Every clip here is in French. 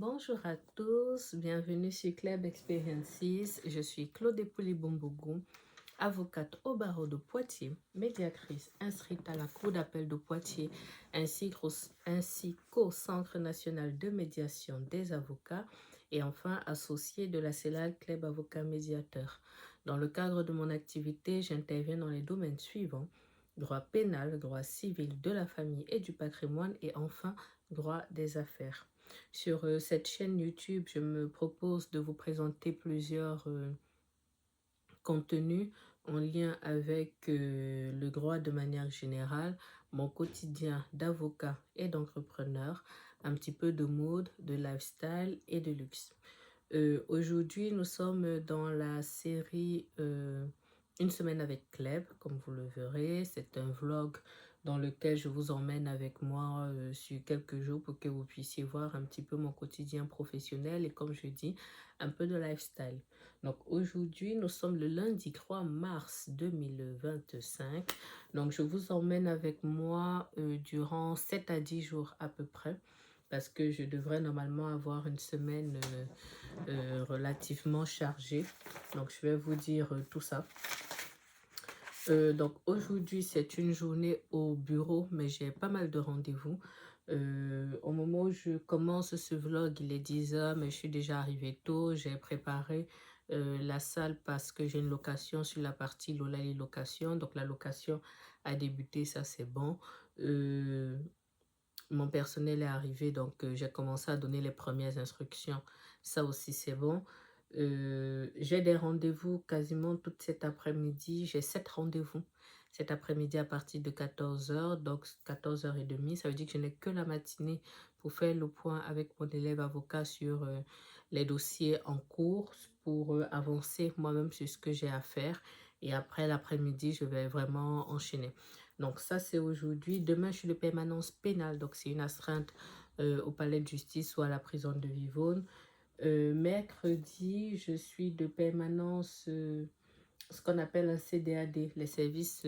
Bonjour à tous, bienvenue sur Club Experiences. Je suis Claude Pouli-Boumbougou, avocate au barreau de Poitiers, médiatrice inscrite à la Cour d'appel de Poitiers ainsi qu'au Centre national de médiation des avocats et enfin associée de la CELAL Club Avocat Médiateur. Dans le cadre de mon activité, j'interviens dans les domaines suivants: droit pénal, droit civil, de la famille et du patrimoine et enfin droit des affaires. Sur cette chaîne YouTube, je me propose de vous présenter plusieurs contenus en lien avec le droit de manière générale, mon quotidien d'avocat et d'entrepreneur, un petit peu de mode, de lifestyle et de luxe. Aujourd'hui, nous sommes dans la série Une semaine avec Kleb, comme vous le verrez. C'est un vlog dans lequel je vous emmène avec moi sur quelques jours pour que vous puissiez voir un petit peu mon quotidien professionnel et, comme je dis, un peu de lifestyle. Donc aujourd'hui, nous sommes le lundi 3 mars 2025. Donc je vous emmène avec moi durant 7 à 10 jours à peu près, parce que je devrais normalement avoir une semaine relativement chargée. Donc je vais vous dire tout ça. Donc aujourd'hui, c'est une journée au bureau, mais j'ai pas mal de rendez-vous. Au moment où je commence ce vlog, il est 10 h, mais je suis déjà arrivée tôt. J'ai préparé la salle parce que j'ai une location sur la partie Lolali Location. Donc la location a débuté, ça c'est bon. Mon personnel est arrivé, donc j'ai commencé à donner les premières instructions. Ça aussi c'est bon. J'ai des rendez-vous quasiment toute cet après-midi. J'ai 7 rendez-vous cet après-midi à partir de 14 h, donc 14 h 30. Ça veut dire que je n'ai que la matinée pour faire le point avec mon élève avocat sur les dossiers en cours, pour avancer moi-même sur ce que j'ai à faire. Et après l'après-midi, je vais vraiment enchaîner. Donc ça, c'est aujourd'hui. Demain, je suis de permanence pénale, donc c'est une astreinte au palais de justice ou à la prison de Vivonne. Mercredi, je suis de permanence, ce qu'on appelle un CDAD, les services,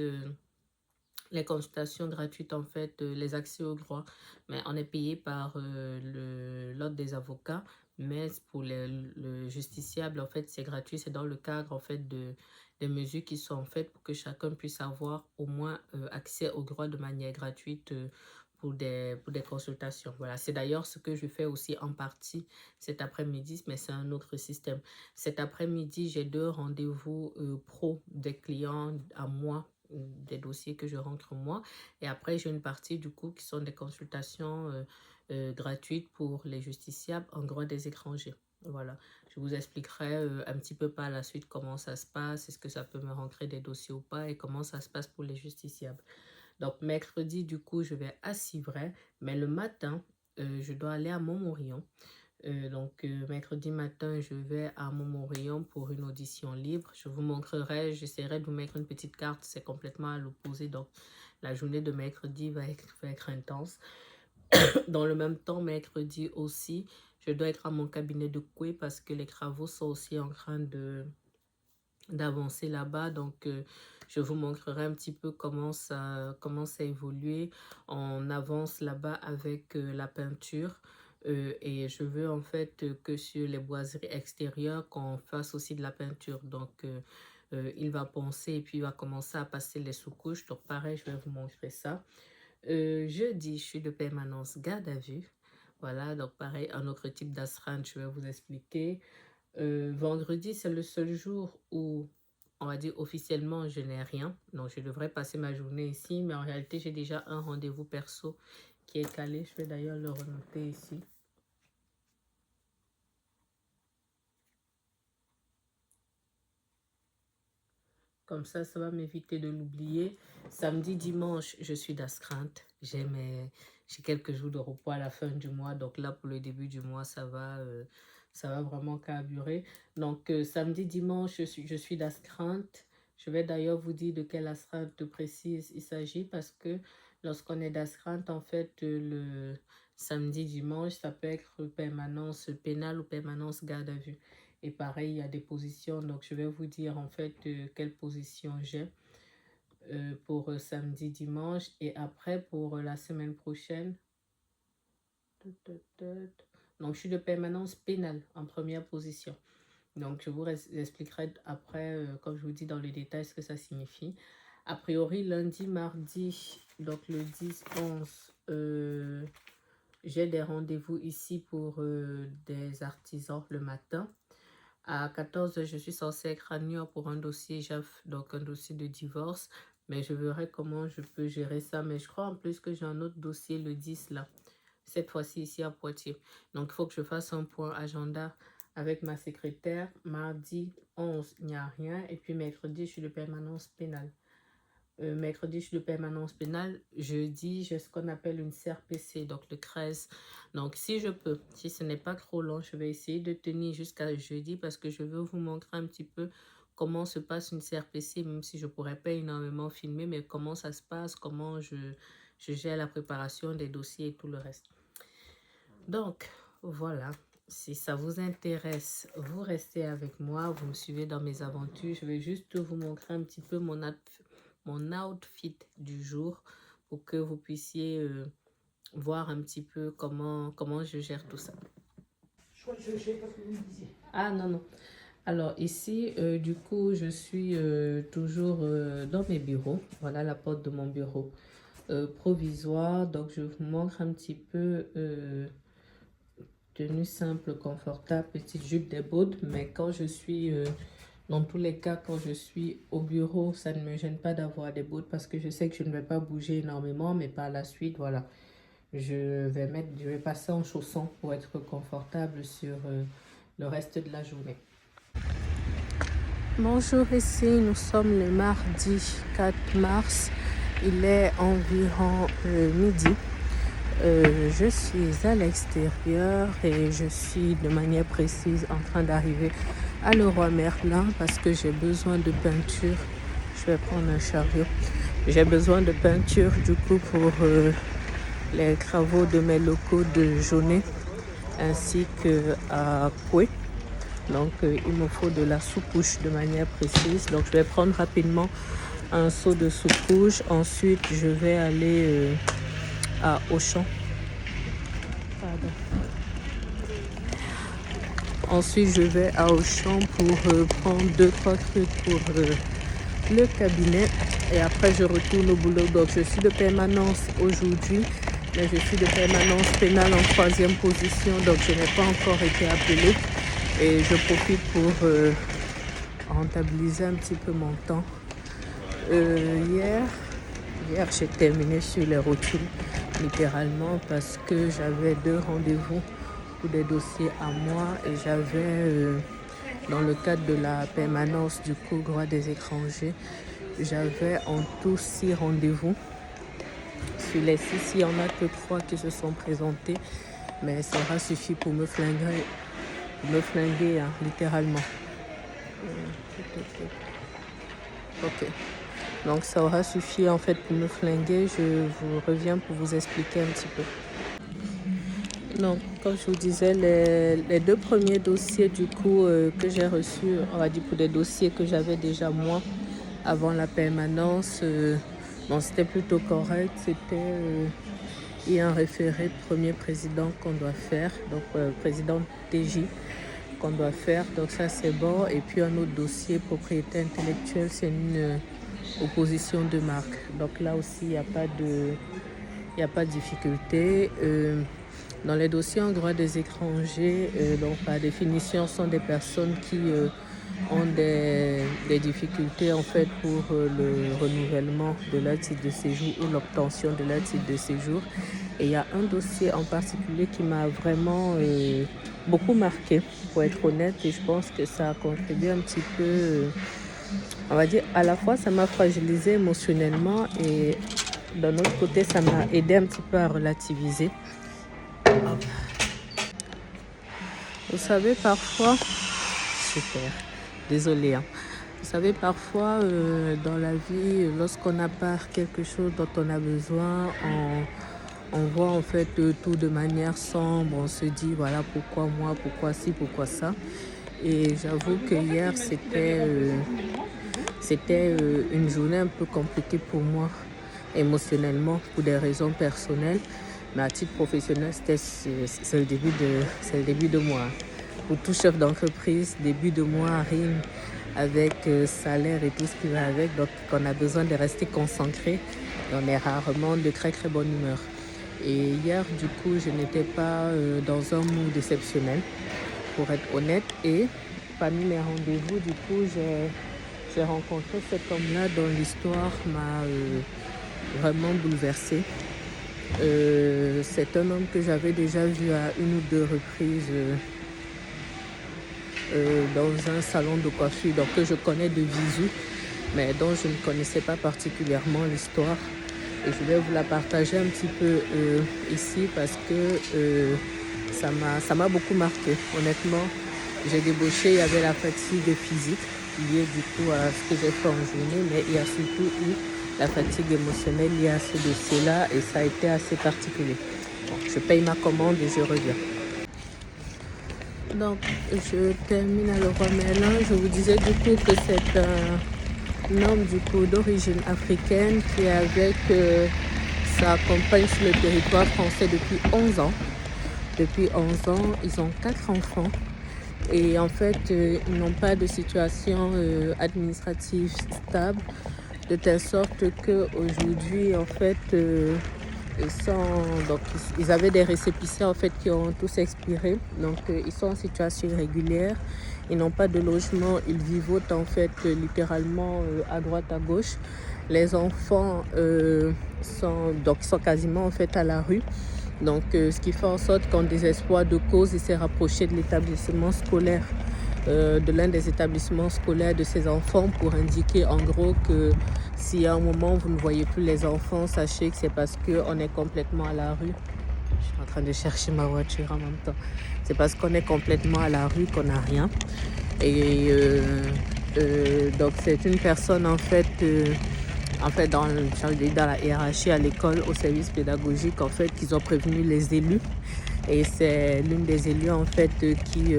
les consultations gratuites en fait, les accès au droit. Mais on est payé par l'ordre des avocats, mais pour le justiciable, en fait, c'est gratuit. C'est dans le cadre, en fait, des mesures qui sont faites pour que chacun puisse avoir au moins accès au droit de manière gratuite pour des consultations. Voilà, c'est d'ailleurs ce que je fais aussi en partie cet après-midi, mais c'est un autre système. Cet après-midi, j'ai 2 rendez-vous pro des clients à moi, des dossiers que je rentre moi. Et après, j'ai une partie du coup qui sont des consultations gratuites pour les justiciables en droit des étrangers. Voilà, je vous expliquerai un petit peu par la suite comment ça se passe, est-ce que ça peut me rentrer des dossiers ou pas et comment ça se passe pour les justiciables. Donc, mercredi, du coup, je vais à Civray, mais le matin, je dois aller à Montmorillon. Mercredi matin, je vais à Montmorillon pour une audition libre. Je vous montrerai, j'essaierai de vous mettre une petite carte, c'est complètement à l'opposé. Donc, la journée de mercredi va être intense. Dans le même temps, mercredi aussi, je dois être à mon cabinet de coué parce que les travaux sont aussi en train d'avancer là-bas. Donc, je vous montrerai un petit peu comment ça évolue. On avance là-bas avec la peinture. Et je veux en fait que sur les boiseries extérieures, qu'on fasse aussi de la peinture. Donc, il va poncer et puis il va commencer à passer les sous-couches. Donc, pareil, je vais vous montrer ça. Jeudi, je suis de permanence garde à vue. Voilà, donc pareil, un autre type d'astreinte, je vais vous expliquer. Vendredi, c'est le seul jour où, on va dire officiellement, je n'ai rien. Donc, je devrais passer ma journée ici, mais en réalité, j'ai déjà un rendez-vous perso qui est calé. Je vais d'ailleurs le renoter ici. Comme ça va m'éviter de l'oublier. Samedi, dimanche, je suis d'astreinte. J'ai quelques jours de repos à la fin du mois. Donc là, pour le début du mois, ça va vraiment carburer. Donc, samedi, dimanche, je suis d'astreinte. Je vais d'ailleurs vous dire de quelle astreinte précise il s'agit parce que lorsqu'on est d'astreinte, en fait, le samedi, dimanche, ça peut être permanence pénale ou permanence garde à vue. Et pareil, il y a des positions. Donc, je vais vous dire en fait quelle position j'ai pour samedi, dimanche. Et après, pour la semaine prochaine. Donc, je suis de permanence pénale en première position. Donc, je vous expliquerai après, comme je vous dis dans le détail, ce que ça signifie. A priori, lundi, mardi, donc le 10-11, j'ai des rendez-vous ici pour des artisans le matin. À 14h, je suis censée être à New York pour un dossier JAF, donc un dossier de divorce. Mais je verrai comment je peux gérer ça. Mais je crois en plus que j'ai un autre dossier le 10 là. Cette fois-ci ici à Poitiers. Donc, il faut que je fasse un point agenda avec ma secrétaire. Mardi 11, il n'y a rien. Et puis mercredi, je suis de permanence pénale. Mercredi, je suis de permanence pénale. Jeudi, j'ai ce qu'on appelle une CRPC, donc le 13. Donc, si je peux, si ce n'est pas trop long, je vais essayer de tenir jusqu'à jeudi parce que je veux vous montrer un petit peu comment se passe une CRPC, même si je ne pourrais pas énormément filmer, mais comment ça se passe, comment je gère la préparation des dossiers et tout le reste. Donc, voilà. Si ça vous intéresse, vous restez avec moi, vous me suivez dans mes aventures. Je vais juste vous montrer un petit peu mon outfit du jour pour que vous puissiez voir un petit peu comment je gère tout ça. Je sais pas ce que vous me disiez. Ah non, non. Alors ici, du coup, je suis toujours dans mes bureaux. Voilà la porte de mon bureau provisoire. Donc, je vous montre un petit peu tenue simple, confortable, petite jupe des bottes. Mais quand je suis, dans tous les cas, quand je suis au bureau, ça ne me gêne pas d'avoir des bottes parce que je sais que je ne vais pas bouger énormément. Mais par la suite, voilà, je vais passer en chaussons pour être confortable sur le reste de la journée. Bonjour, ici nous sommes le mardi 4 mars, il est environ midi. Je suis à l'extérieur et je suis de manière précise en train d'arriver à Leroy Merlin parce que j'ai besoin de peinture. Je vais prendre un chariot. J'ai besoin de peinture du coup pour les travaux de mes locaux de journée ainsi qu'à Coué. Donc, il me faut de la sous-couche de manière précise. Donc, je vais prendre rapidement un seau de sous-couche. Ensuite, je vais aller à Auchan. Pardon. Ensuite, je vais à Auchan pour prendre 2-3 trucs pour le cabinet. Et après, je retourne au boulot. Donc, je suis de permanence aujourd'hui. Mais je suis de permanence pénale en 3e position. Donc, je n'ai pas encore été appelée. Et je profite pour rentabiliser un petit peu mon temps. Hier j'ai terminé sur les rotules, littéralement, parce que j'avais 2 rendez-vous pour des dossiers à moi. Et j'avais, dans le cadre de la permanence du cours droit des étrangers, j'avais en tout 6 rendez-vous. Sur les 6, il y en a que 3 qui se sont présentés. Mais ça aura suffi pour me flinguer. Hein, littéralement. Ok. Donc ça aura suffi en fait pour me flinguer. Je vous reviens pour vous expliquer un petit peu. Donc, comme je vous disais, les 2 premiers dossiers du coup que j'ai reçus, on va dire pour des dossiers que j'avais déjà moi avant la permanence, bon, c'était plutôt correct. C'était il y a un référé de premier président qu'on doit faire, donc président TJ qu'on doit faire, donc ça c'est bon. Et puis un autre dossier, propriété intellectuelle, c'est une opposition de marque. Donc là aussi, il n'y a pas de difficulté. Dans les dossiers en droit des étrangers, donc par définition, sont des personnes qui ont des difficultés en fait pour le renouvellement de leur titre de séjour ou l'obtention de leur titre de séjour. Et il y a un dossier en particulier qui m'a vraiment beaucoup marqué, pour être honnête, et je pense que ça a contribué un petit peu, on va dire, à la fois ça m'a fragilisé émotionnellement et d'un autre côté ça m'a aidé un petit peu à relativiser. Vous savez parfois, super, désolée, hein. Vous savez parfois dans la vie, lorsqu'on n'a pas quelque chose dont on a besoin, on voit en fait tout de manière sombre. On se dit voilà, pourquoi moi, pourquoi ci, pourquoi ça. Et j'avoue que hier c'était une journée un peu compliquée pour moi émotionnellement pour des raisons personnelles. Mais à titre professionnel, c'est le début de mois. Pour tout chef d'entreprise, début de mois rime avec salaire et tout ce qui va avec. Donc, on a besoin de rester concentré. Et on est rarement de très très bonne humeur. Et hier, du coup, je n'étais pas dans un mood exceptionnel, pour être honnête. Et parmi mes rendez-vous, du coup, j'ai rencontré cet homme-là dont l'histoire m'a vraiment bouleversée. C'est un homme que j'avais déjà vu à une ou deux reprises dans un salon de coiffure, donc que je connais de visu, mais dont je ne connaissais pas particulièrement l'histoire. Et je vais vous la partager un petit peu ici parce que ça m'a beaucoup marqué. Honnêtement, j'ai débauché, il y avait la fatigue physique liée du coup à ce que j'ai fait en journée, mais il y a surtout eu la fatigue émotionnelle liée à ce dossier-là et ça a été assez particulier. Bon, je paye ma commande et je reviens. Donc, je termine à Leroy Merlin. Je vous disais du coup que c'est un homme du coup d'origine africaine qui est avec sa compagne sur le territoire français depuis 11 ans. Depuis 11 ans, ils ont 4 enfants. Et en fait, ils n'ont pas de situation administrative stable, de telle sorte qu'aujourd'hui, en fait, ils avaient des récépissés en fait qui ont tous expiré. Donc, ils sont en situation irrégulière. Ils n'ont pas de logement. Ils vivotent en fait littéralement à droite, à gauche. Les enfants sont quasiment en fait à la rue. Donc, ce qui fait en sorte qu'en désespoir de cause, il s'est rapproché de l'établissement scolaire, de l'un des établissements scolaires de ses enfants pour indiquer en gros que si à un moment vous ne voyez plus les enfants, sachez que c'est parce qu'on est complètement à la rue. Je suis en train de chercher ma voiture en même temps. C'est parce qu'on est complètement à la rue qu'on n'a rien. Et donc, c'est une personne en fait dans la hiérarchie à l'école, au service pédagogique, en fait, qu'ils ont prévenu les élus. Et c'est l'une des élus, en fait, qui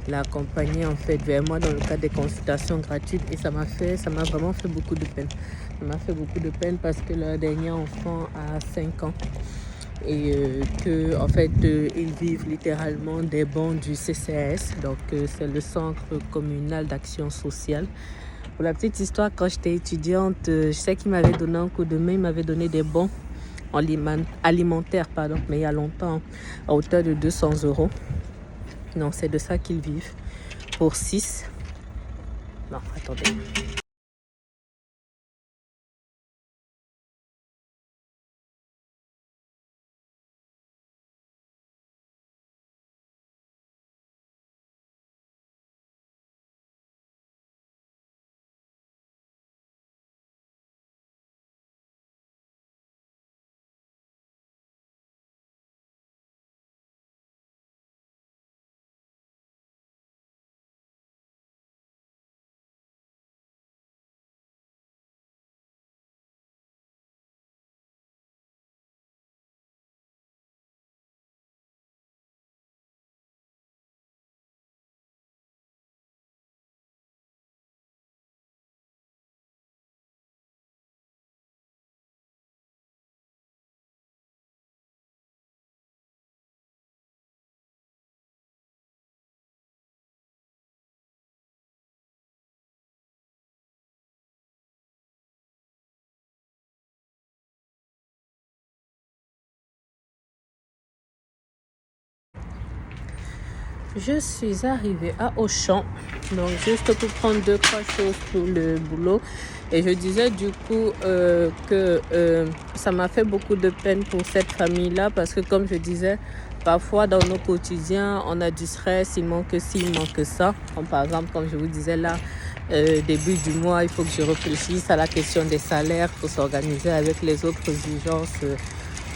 l'a accompagné, en fait, vers moi dans le cadre des consultations gratuites. Et ça m'a vraiment fait beaucoup de peine. Ça m'a fait beaucoup de peine parce que leur dernier enfant a 5 ans. Et que en fait ils vivent littéralement des bons du CCAS, donc c'est le Centre communal d'action sociale. Pour la petite histoire, quand j'étais étudiante, je sais qu'il m'avait donné un coup de main, il m'avait donné des bons alimentaires, mais il y a longtemps, à hauteur de 200 €. Donc c'est de ça qu'ils vivent pour 6. Non, attendez. Je suis arrivée à Auchan, donc juste pour prendre 2-3 choses pour le boulot. Et je disais du coup que ça m'a fait beaucoup de peine pour cette famille-là parce que comme je disais, parfois dans nos quotidiens, on a du stress, il manque ci, il manque ça. Comme par exemple, comme je vous disais là, début du mois, il faut que je réfléchisse à la question des salaires pour s'organiser avec les autres exigences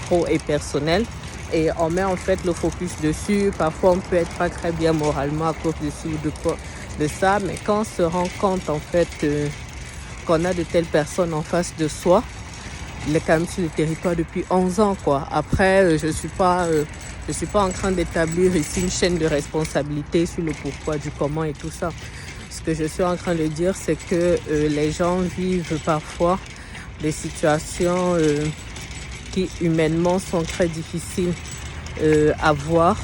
pro et personnelles. Et on met en fait le focus dessus. Parfois, on peut être pas très bien moralement à cause de ça. Mais quand on se rend compte en fait qu'on a de telles personnes en face de soi, il est quand même sur le territoire depuis 11 ans, quoi. Après, je suis pas en train d'établir ici une chaîne de responsabilité sur le pourquoi, du comment et tout ça. Ce que je suis en train de dire, c'est que les gens vivent parfois des situations qui humainement sont très difficiles à voir,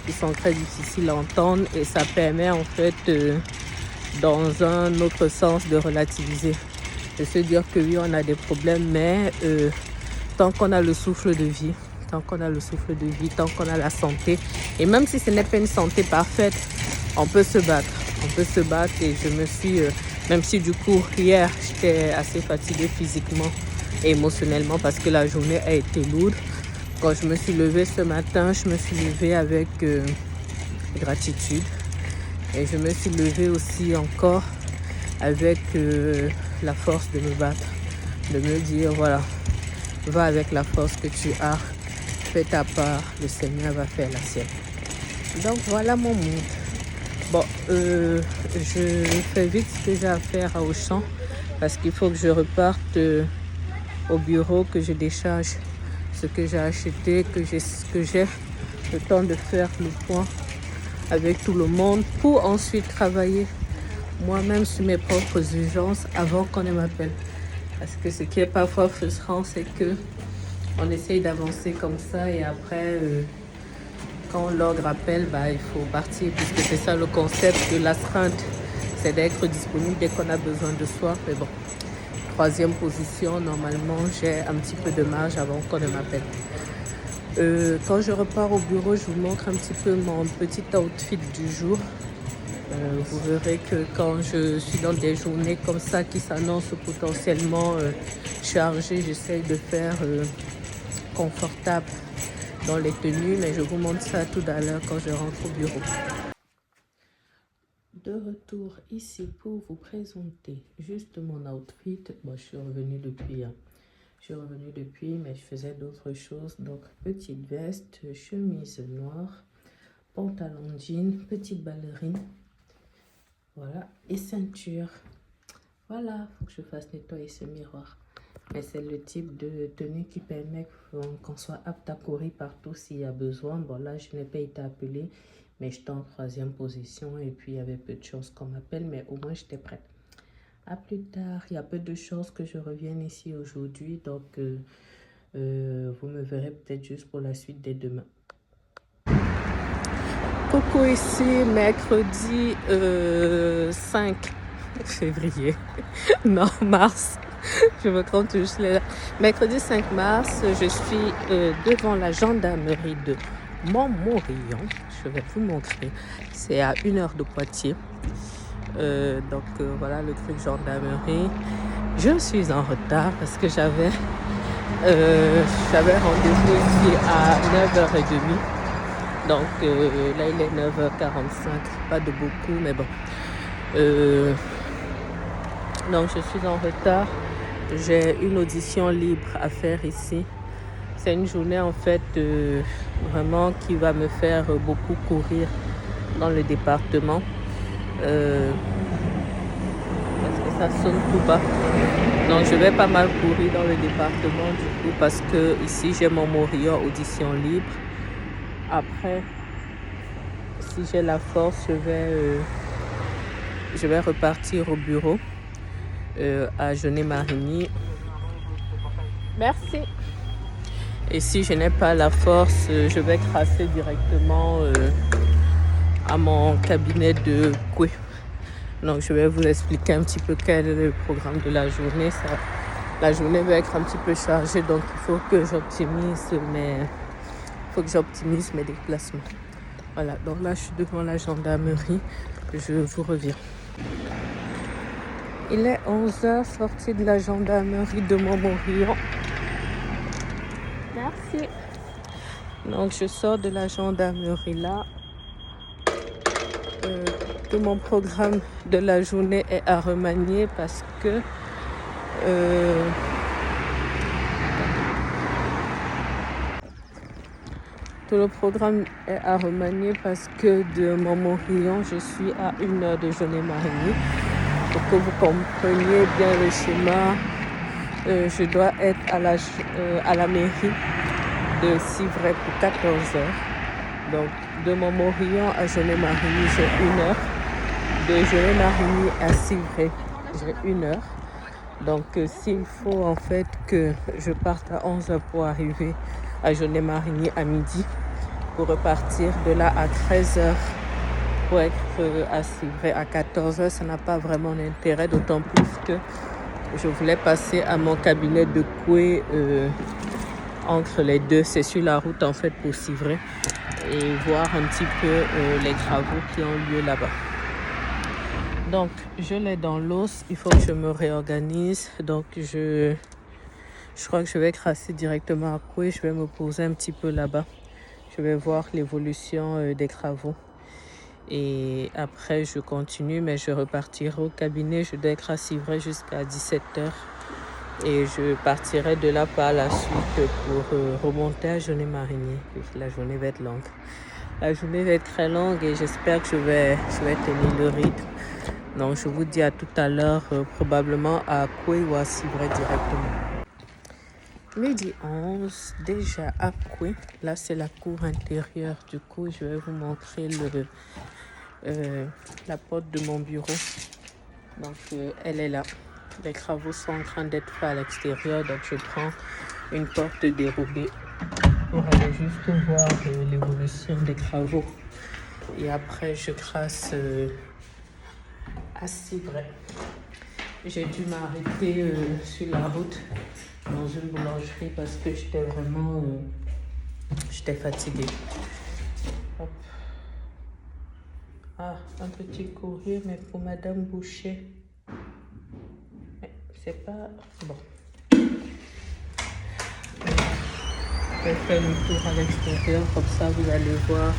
qui sont très difficiles à entendre, et ça permet en fait dans un autre sens de relativiser, de se dire que oui, on a des problèmes, mais tant qu'on a le souffle de vie, tant qu'on a le souffle de vie, tant qu'on a la santé, et même si ce n'est pas une santé parfaite, on peut se battre. On peut se battre, et je me suis, même si du coup hier j'étais assez fatiguée physiquement et émotionnellement parce que la journée a été lourde, quand je me suis levée ce matin, je me suis levée avec gratitude, et je me suis levée aussi encore avec la force de me battre, de me dire voilà, va avec la force que tu as, fais ta part, le Seigneur va faire la sienne. Donc voilà mon monde. Bon, je fais vite ce que j'ai à faire à Auchan parce qu'il faut que je reparte au bureau, que je décharge ce que j'ai acheté, que j'ai le temps de faire le point avec tout le monde pour ensuite travailler moi-même sur mes propres urgences avant qu'on ne m'appelle. Parce que ce qui est parfois frustrant, c'est que on essaye d'avancer comme ça, et après, quand l'ordre appelle, il faut partir, puisque c'est ça le concept de l'astreinte, c'est d'être disponible dès qu'on a besoin de soi. Mais bon, troisième position, normalement, j'ai un petit peu de marge avant qu'on ne m'appelle. Quand je repars au bureau, je vous montre un petit peu mon petit outfit du jour. Vous verrez que quand je suis dans des journées comme ça qui s'annoncent potentiellement chargées, j'essaye de faire confortable dans les tenues, mais je vous montre ça tout à l'heure quand je rentre au bureau. De retour ici pour vous présenter juste mon outfit. Bon, je suis revenue depuis, mais je faisais d'autres choses. Donc, petite veste, chemise noire, pantalon jean, petite ballerine. Voilà, et ceinture. Voilà, faut que je fasse nettoyer ce miroir. Mais c'est le type de tenue qui permet qu'on soit apte à courir partout s'il y a besoin. Bon, là, je n'ai pas été appelée, mais j'étais en troisième position et puis il y avait peu de choses qu'on m'appelle, mais au moins j'étais prête. À plus tard, il y a peu de choses que je revienne ici aujourd'hui, donc vous me verrez peut-être juste pour la suite dès demain. Coucou, ici, mercredi 5 février, non, mars, je me trompe juste là. Mercredi 5 mars, je suis devant la gendarmerie de Montmorillon. Je vais vous montrer, c'est à 1 heure de Poitiers. Voilà le truc gendarmerie. Je suis en retard parce que j'avais rendez-vous ici à 9h30. Donc là il est 9h45, pas de beaucoup, mais bon. Donc je suis en retard. J'ai une audition libre à faire ici. C'est une journée en fait vraiment qui va me faire beaucoup courir dans le département. Parce que ça sonne tout bas. Donc je vais pas mal courir dans le département du coup parce que ici j'ai Montmorillon audition libre. Après, si j'ai la force, je vais repartir au bureau à Genet-Marigny. Merci. Et si je n'ai pas la force, je vais tracer directement à mon cabinet de Koué. Donc je vais vous expliquer un petit peu quel est le programme de la journée. La journée va être un petit peu chargée, donc il faut que j'optimise mes déplacements. Voilà, donc là je suis devant la gendarmerie, je vous reviens. Il est 11h, sortie de la gendarmerie de Montmorillon. Merci. Donc je sors de la gendarmerie là. Tout mon programme de la journée est à remanier parce que tout le programme est à remanier parce que de Montmorillon, je suis à 1 heure de Genet-Marigny. Pour que vous compreniez bien le schéma, je dois être à la mairie de Civray pour 14 heures. Donc, de Montmorillon à Genet-Marigny, j'ai 1 heure. De Genet-Marigny à Civray, j'ai 1 heure. Donc, s'il faut en fait que je parte à 11h pour arriver à Jaunet-Marigny à midi, pour repartir de là à 13h pour être à Civray à 14h, ça n'a pas vraiment d'intérêt, d'autant plus que je voulais passer à mon cabinet de Koué entre les deux. C'est sur la route en fait pour Civray et voir un petit peu les travaux qui ont lieu là-bas. Donc, je l'ai dans l'os, il faut que je me réorganise. Donc, je crois que je vais crasser directement à Koué. Je vais me poser un petit peu là-bas. Je vais voir l'évolution des travaux. Et après, je continue, mais je repartirai au cabinet. Je dois être à Civray jusqu'à 17h. Et je partirai de là par la suite pour remonter à Jaunet-Marigny. La journée va être longue. La journée va être très longue et j'espère que je vais tenir le rythme. Donc, je vous dis à tout à l'heure, probablement à Koué ou à Civray directement. Midi 11, déjà à Koué. Là, c'est la cour intérieure. Du coup, je vais vous montrer la porte de mon bureau. Donc, elle est là. Les travaux sont en train d'être faits à l'extérieur. Donc, je prends une porte dérobée pour aller juste voir l'évolution des travaux. Et après, je crasse à Civray. J'ai dû m'arrêter sur la route dans une boulangerie parce que j'étais vraiment fatiguée. Hop. Ah, un petit courrier, mais pour Madame Boucher. Mais c'est pas bon. Je vais faire le tour à l'extérieur, comme ça vous allez voir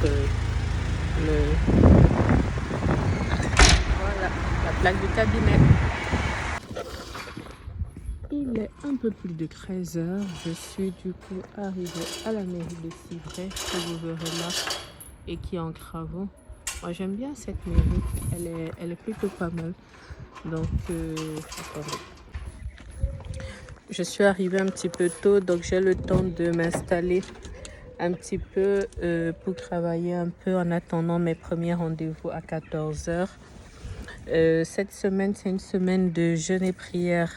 voilà, la plaque du cabinet. Il est un peu plus de 13h. Je suis du coup arrivée à la mairie de Civray, que vous verrez là, et qui est en travaux. Moi j'aime bien cette mairie, elle est plutôt pas mal. Donc, attendez. Je suis arrivée un petit peu tôt, donc j'ai le temps de m'installer un petit peu pour travailler un peu en attendant mes premiers rendez-vous à 14h. Cette semaine, c'est une semaine de jeûne et prière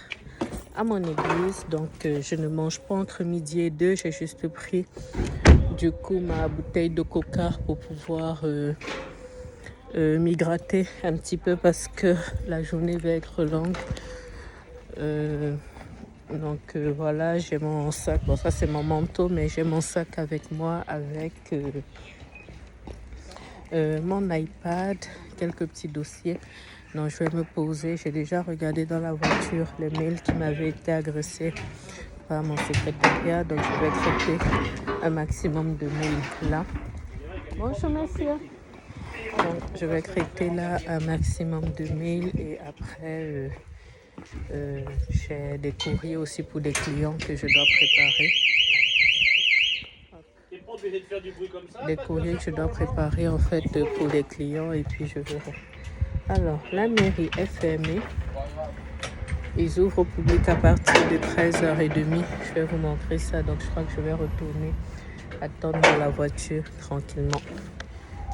à mon église, donc je ne mange pas entre midi et 2. J'ai juste pris du coup ma bouteille de coca pour pouvoir m'hydrater un petit peu parce que la journée va être longue. Donc voilà, j'ai mon sac. Bon, ça c'est mon manteau, mais j'ai mon sac avec moi avec mon iPad, quelques petits dossiers. Donc je vais me poser. J'ai déjà regardé dans la voiture les mails qui m'avaient été adressés par mon secrétariat. Donc je vais traiter un maximum de mails là. Bonjour monsieur. Donc je vais traiter là un maximum de mails et après j'ai des courriers aussi pour des clients que je dois préparer. Des courriers que je dois préparer en fait pour des clients et puis je verrai. Alors, la mairie est fermée. Ils ouvrent au public à partir de 13h30. Je vais vous montrer ça. Donc, je crois que je vais retourner attendre dans la voiture tranquillement.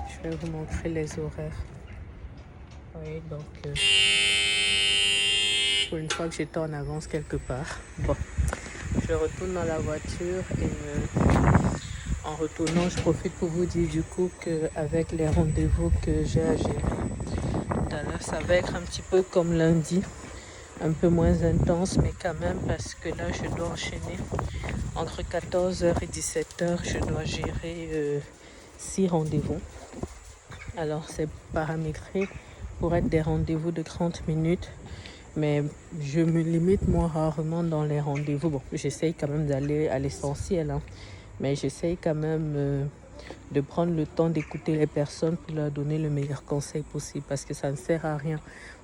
Je vais vous montrer les horaires. Oui, donc, pour une fois que j'étais en avance quelque part. Bon, je retourne dans la voiture et en retournant, je profite pour vous dire du coup qu'avec les rendez-vous que j'ai à gérer tout à l'heure, ça va être un petit peu comme lundi. Un peu moins intense, mais quand même, parce que là, je dois enchaîner entre 14h et 17h. Je dois gérer 6 rendez-vous. Alors, c'est paramétré pour être des rendez-vous de 30 minutes. Mais je me limite, moi, rarement dans les rendez-vous. Bon, j'essaye quand même d'aller à l'essentiel, hein, mais j'essaye quand même de prendre le temps d'écouter les personnes pour leur donner le meilleur conseil possible. Parce que ça ne sert à rien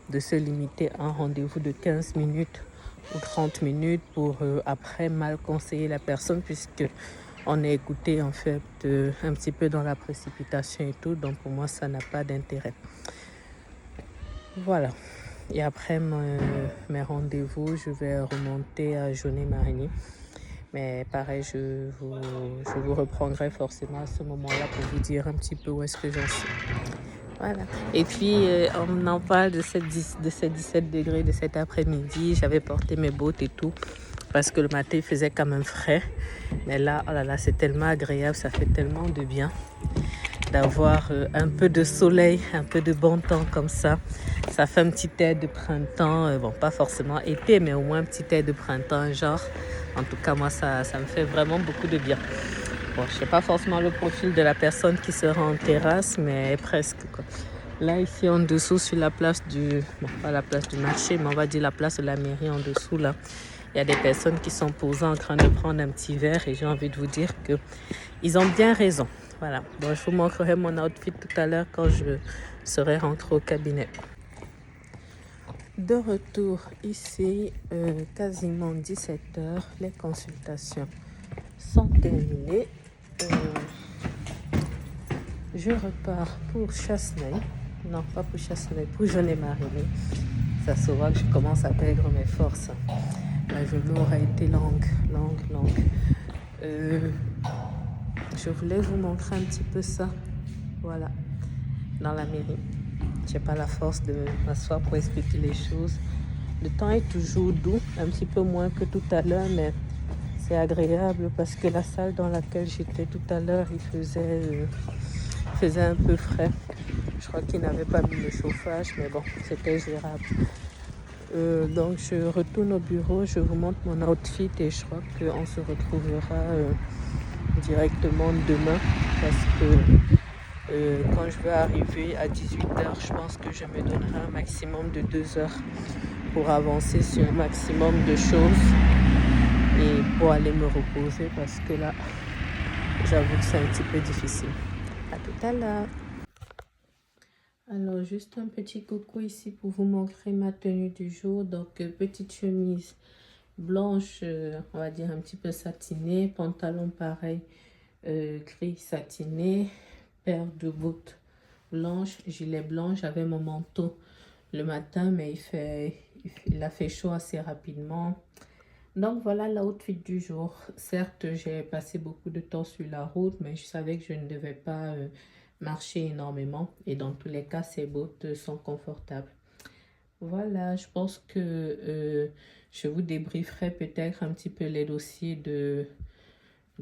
de se limiter à un rendez-vous de 15 minutes ou 30 minutes pour après mal conseiller la personne puisque on est écouté en fait un petit peu dans la précipitation et tout. Donc pour moi ça n'a pas d'intérêt. Voilà. Et après mes rendez-vous, je vais remonter à Jaunet-Marigny. Mais pareil, je vous reprendrai forcément à ce moment-là pour vous dire un petit peu où est-ce que j'en suis. Voilà. Et puis, on en parle de ces 17 degrés de cet après-midi. J'avais porté mes bottes et tout parce que le matin, il faisait quand même frais. Mais là, oh là là, c'est tellement agréable, ça fait tellement de bien d'avoir un peu de soleil, un peu de bon temps comme ça. Ça fait un petit air de printemps, bon, pas forcément été, mais au moins un petit air de printemps, genre. En tout cas, moi, ça me fait vraiment beaucoup de bien. Bon, je sais pas forcément le profil de la personne qui sera en terrasse, mais presque, quoi. Là, ici, en dessous, sur la place du... Bon, pas la place du marché, mais on va dire la place de la mairie en dessous, là. Il y a des personnes qui sont posées en train de prendre un petit verre et j'ai envie de vous dire que ils ont bien raison. Voilà. Bon, je vous montrerai mon outfit tout à l'heure quand je serai rentrée au cabinet. De retour ici, quasiment 17 heures, les consultations sont terminées. Je repars pour Chasseneuil. Non, pas pour Chasseneuil, pour Jeunet-Marigny. Ça se voit que je commence à perdre mes forces. La journée aura été longue. Je voulais vous montrer un petit peu ça. Voilà, dans la mairie. J'ai pas la force de m'asseoir pour expliquer les choses. Le temps est toujours doux, un petit peu moins que tout à l'heure, mais c'est agréable parce que la salle dans laquelle j'étais tout à l'heure, il faisait un peu frais. Je crois qu'il n'avait pas mis le chauffage, mais bon, c'était gérable. Donc je retourne au bureau, je vous montre mon outfit et je crois qu'on se retrouvera directement demain parce que quand je vais arriver à 18h, je pense que je me donnerai un maximum de 2 heures pour avancer sur un maximum de choses et pour aller me reposer parce que là, j'avoue que c'est un petit peu difficile. À tout à l'heure. Alors, juste un petit coucou ici pour vous montrer ma tenue du jour. Donc, petite chemise blanche, on va dire un petit peu satinée, pantalon pareil, gris satiné, paire de bottes blanches, gilet blanc. J'avais mon manteau le matin, mais il a fait chaud assez rapidement. Donc voilà l'outfit du jour. Certes, j'ai passé beaucoup de temps sur la route, mais je savais que je ne devais pas marcher énormément. Et dans tous les cas, ces bottes sont confortables. Voilà, je pense que je vous débrieferai peut-être un petit peu les dossiers de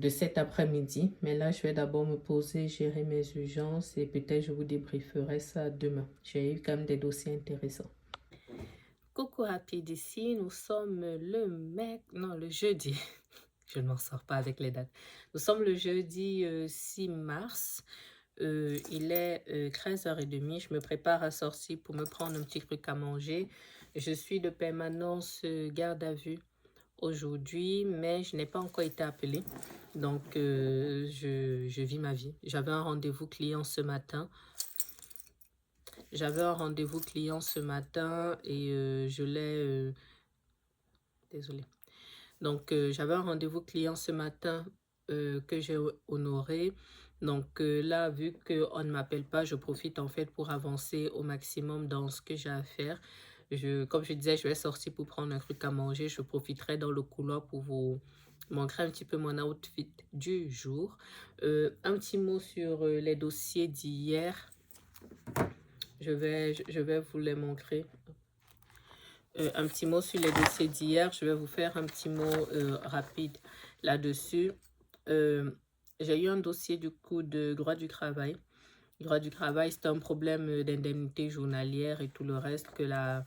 cet après-midi. Mais là, je vais d'abord me poser, gérer mes urgences et peut-être je vous débrieferai ça demain. J'ai eu quand même des dossiers intéressants. Coucou rapide ici, nous sommes le jeudi. Je ne m'en sors pas avec les dates. Nous sommes le jeudi 6 mars. Il est 13h30. Je me prépare à sortir pour me prendre un petit truc à manger. Je suis de permanence garde à vue aujourd'hui, mais je n'ai pas encore été appelée. Donc, je vis ma vie. J'avais un rendez-vous client ce matin. et je l'ai... désolée. Donc, j'avais un rendez-vous client ce matin que j'ai honoré. Donc là, vu qu'on ne m'appelle pas, je profite en fait pour avancer au maximum dans ce que j'ai à faire. Comme je disais, je vais sortir pour prendre un truc à manger. Je profiterai dans le couloir pour vous montrer un petit peu mon outfit du jour. Un petit mot sur les dossiers d'hier. Je vais vous les montrer. Un petit mot sur les dossiers d'hier. Je vais vous faire un petit mot rapide là-dessus. J'ai eu un dossier du coup de droit du travail. Droit du travail, c'est un problème d'indemnité journalière et tout le reste que la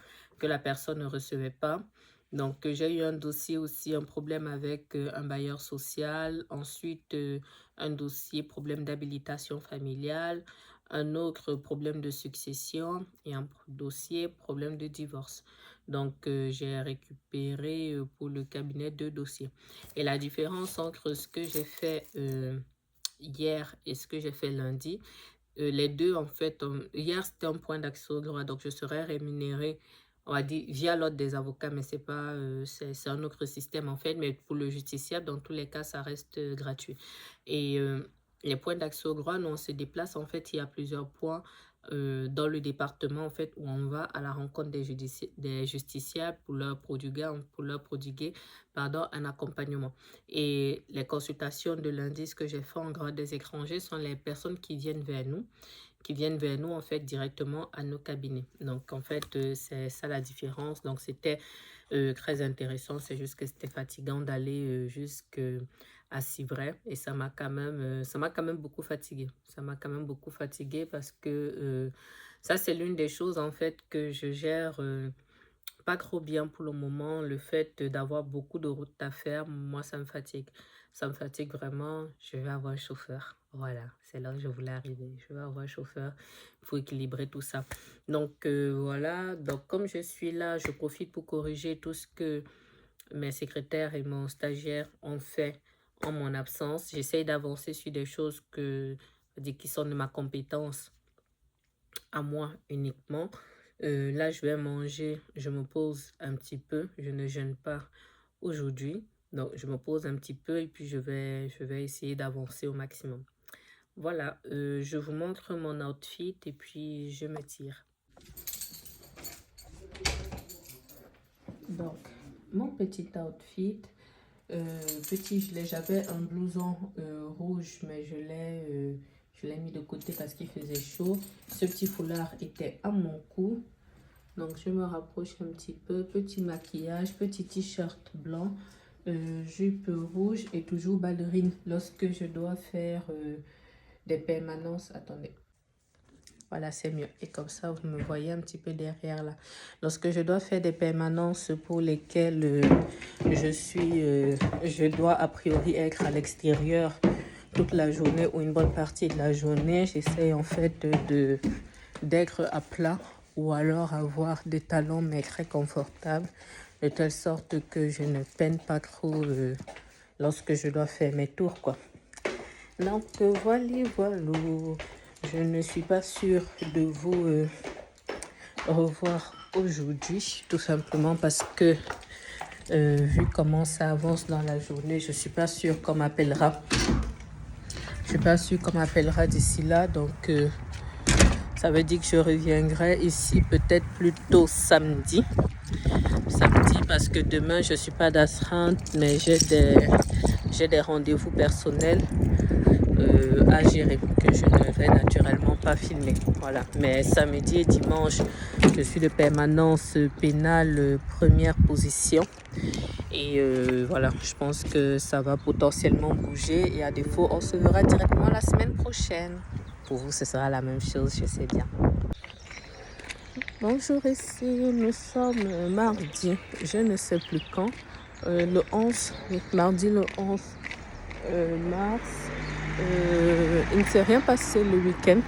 personne ne recevait pas. Donc, j'ai eu un dossier aussi, un problème avec un bailleur social. Ensuite, un dossier problème d'habilitation familiale. Un autre problème de succession et un dossier problème de divorce. Donc, j'ai récupéré pour le cabinet 2 dossiers. Et la différence entre ce que j'ai fait hier et ce que j'ai fait lundi, les deux, en fait, hier, c'était un point d'accès au droit. Donc, je serais rémunérée, on va dire, via l'ordre des avocats, mais c'est pas, c'est un autre système, en fait. Mais pour le justiciable, dans tous les cas, ça reste gratuit. Et les points d'accès au droit, nous, on se déplace. En fait, il y a plusieurs points dans le département, en fait, où on va à la rencontre des justiciables pour leur prodiguer un accompagnement. Et les consultations de lundi, ce que j'ai fait en droit des étrangers, sont les personnes qui viennent vers nous, qui viennent vers nous, en fait, directement à nos cabinets. Donc, en fait, c'est ça la différence. Donc, c'était très intéressant. C'est juste que c'était fatigant d'aller jusqu'à Civray. Et ça m'a quand même beaucoup fatigué. Ça m'a quand même beaucoup fatigué parce que ça, c'est l'une des choses, en fait, que je gère pas trop bien pour le moment. Le fait d'avoir beaucoup de routes à faire, moi, ça me fatigue. Ça me fatigue vraiment. Je vais avoir un chauffeur. Voilà, c'est là où je voulais arriver. Je vais avoir un chauffeur pour équilibrer tout ça. Donc, voilà. Donc, comme je suis là, je profite pour corriger tout ce que mes secrétaires et mon stagiaire ont fait en mon absence. J'essaye d'avancer sur des choses qui sont de ma compétence à moi uniquement. Là, je vais manger, je me pose un petit peu, je ne jeûne pas aujourd'hui. Donc, je me pose un petit peu et puis je vais essayer d'avancer au maximum. Voilà, je vous montre mon outfit et puis je me tire. Donc, mon petit outfit, petit gilet, j'avais un blouson rouge, mais je l'ai mis de côté parce qu'il faisait chaud. Ce petit foulard était à mon cou. Donc, je me rapproche un petit peu. Petit maquillage, petit t-shirt blanc, jupe rouge et toujours ballerine lorsque je dois faire des permanences. Attendez. Voilà, c'est mieux. Et comme ça, vous me voyez un petit peu derrière là. Lorsque je dois faire des permanences pour lesquelles je dois a priori être à l'extérieur toute la journée ou une bonne partie de la journée, j'essaie en fait d'être à plat ou alors avoir des talons mais très confortables de telle sorte que je ne peine pas trop lorsque je dois faire mes tours quoi. Donc voilà, voilà. Je ne suis pas sûre de vous revoir aujourd'hui, tout simplement parce que vu comment ça avance dans la journée, je suis pas sûre qu'on m'appellera. Je suis pas sûre qu'on m'appellera d'ici là, donc ça veut dire que je reviendrai ici peut-être plutôt samedi. Samedi parce que demain je suis pas d'astreinte, mais j'ai des rendez-vous personnels à gérer que je ne vais naturellement pas filmer. Voilà. Mais samedi et dimanche, je suis de permanence pénale première position. Et voilà, je pense que ça va potentiellement bouger. Et à défaut, on se verra directement la semaine prochaine. Pour vous, ce sera la même chose, je sais bien. Bonjour, ici, nous sommes mardi, je ne sais plus quand, le 11, mardi le 11 mars. Il ne s'est rien passé le week-end.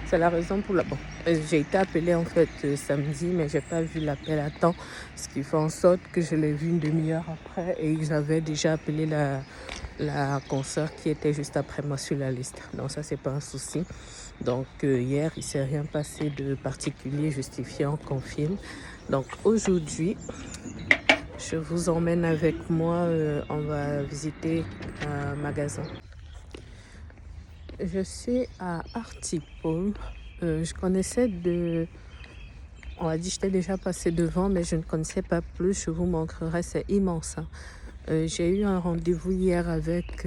C'est la raison pour la... Bon, j'ai été appelée en fait samedi, mais j'ai pas vu l'appel à temps, ce qui fait en sorte que je l'ai vu une demi-heure après et j'avais déjà appelé la consoeur qui était juste après moi sur la liste. Donc ça, c'est pas un souci. Donc hier, il s'est rien passé de particulier justifiant qu'on filme. Donc aujourd'hui, je vous emmène avec moi. On va visiter un magasin. Je suis à Hartlepool. Je connaissais on va dire, j'étais déjà passé devant, mais je ne connaissais pas plus. Je vous montrerai, c'est immense. Hein. J'ai eu un rendez-vous hier avec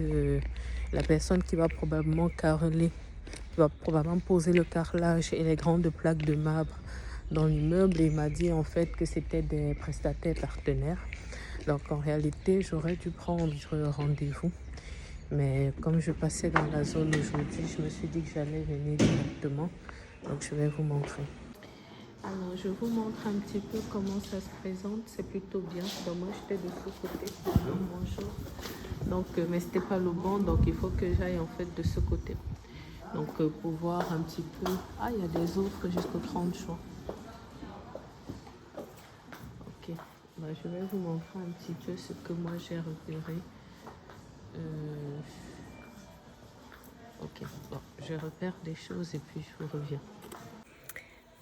la personne qui va probablement carreler, qui va probablement poser le carrelage et les grandes plaques de marbre dans l'immeuble. Et il m'a dit en fait que c'était des prestataires partenaires. Donc en réalité, j'aurais dû prendre rendez-vous. Mais comme je passais dans la zone aujourd'hui, je me suis dit que j'allais venir directement. Donc je vais vous montrer. Alors je vous montre un petit peu comment ça se présente. C'est plutôt bien. Donc moi j'étais de ce côté. Bonjour. Donc mais c'était pas le bon. Donc il faut que j'aille en fait de ce côté. Donc pour voir un petit peu. Ah, il y a des offres jusqu'au 30 juin. Ok. Bah, je vais vous montrer un petit peu ce que moi j'ai repéré. Ok, bon, je repère des choses et puis je vous reviens.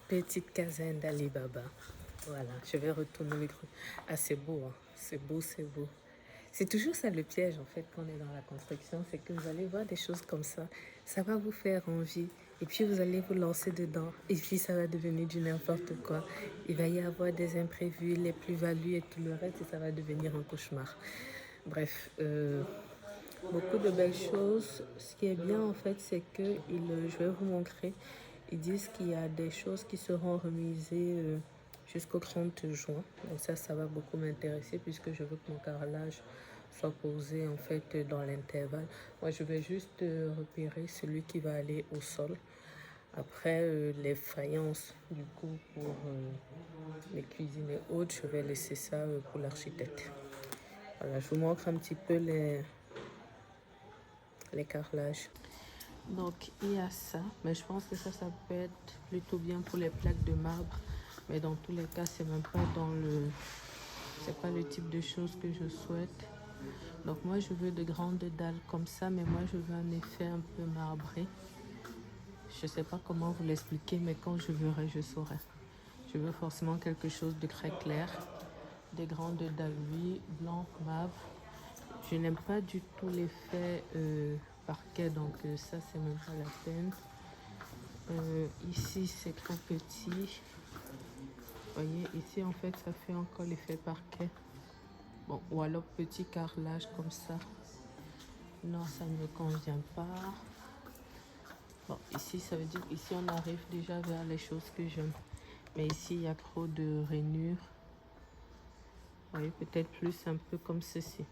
Petite caserne d'Alibaba. Voilà, je vais retourner le micro. Ah, c'est beau, hein. C'est beau, c'est beau. C'est toujours ça le piège en fait quand on est dans la construction, c'est que vous allez voir des choses comme ça va vous faire envie et puis vous allez vous lancer dedans et puis ça va devenir du n'importe quoi. Il va y avoir des imprévus, les plus-values et tout le reste et ça va devenir un cauchemar. Bref, beaucoup de belles choses. Ce qui est bien en fait, c'est que je vais vous montrer, Ils disent qu'il y a des choses qui seront remisées jusqu'au 30 juin. Donc ça va beaucoup m'intéresser puisque je veux que mon carrelage soit posé en fait dans l'intervalle. Moi, je vais juste repérer celui qui va aller au sol. Après, les faïences, du coup, pour les cuisines et autres, je vais laisser ça pour l'architecte. Voilà, je vous montre un petit peu les carrelages. Donc, il y a ça, mais je pense que ça peut être plutôt bien pour les plaques de marbre. Mais dans tous les cas, c'est même pas c'est pas le type de choses que je souhaite. Donc, moi, je veux de grandes dalles comme ça, mais moi, je veux un effet un peu marbré. Je sais pas comment vous l'expliquer, mais quand je verrai, je saurai. Je veux forcément quelque chose de très clair. Des grandes dalles, oui, blanc, marbre. Je n'aime pas du tout l'effet parquet, donc ça, c'est même pas la peine. Ici, c'est trop petit. Vous voyez, ici, en fait, ça fait encore l'effet parquet. Bon, ou alors petit carrelage comme ça. Non, ça ne me convient pas. Bon, ici, ça veut dire ici, on arrive déjà vers les choses que j'aime. Mais ici, il y a trop de rainures. Vous voyez, peut-être plus un peu comme ceci.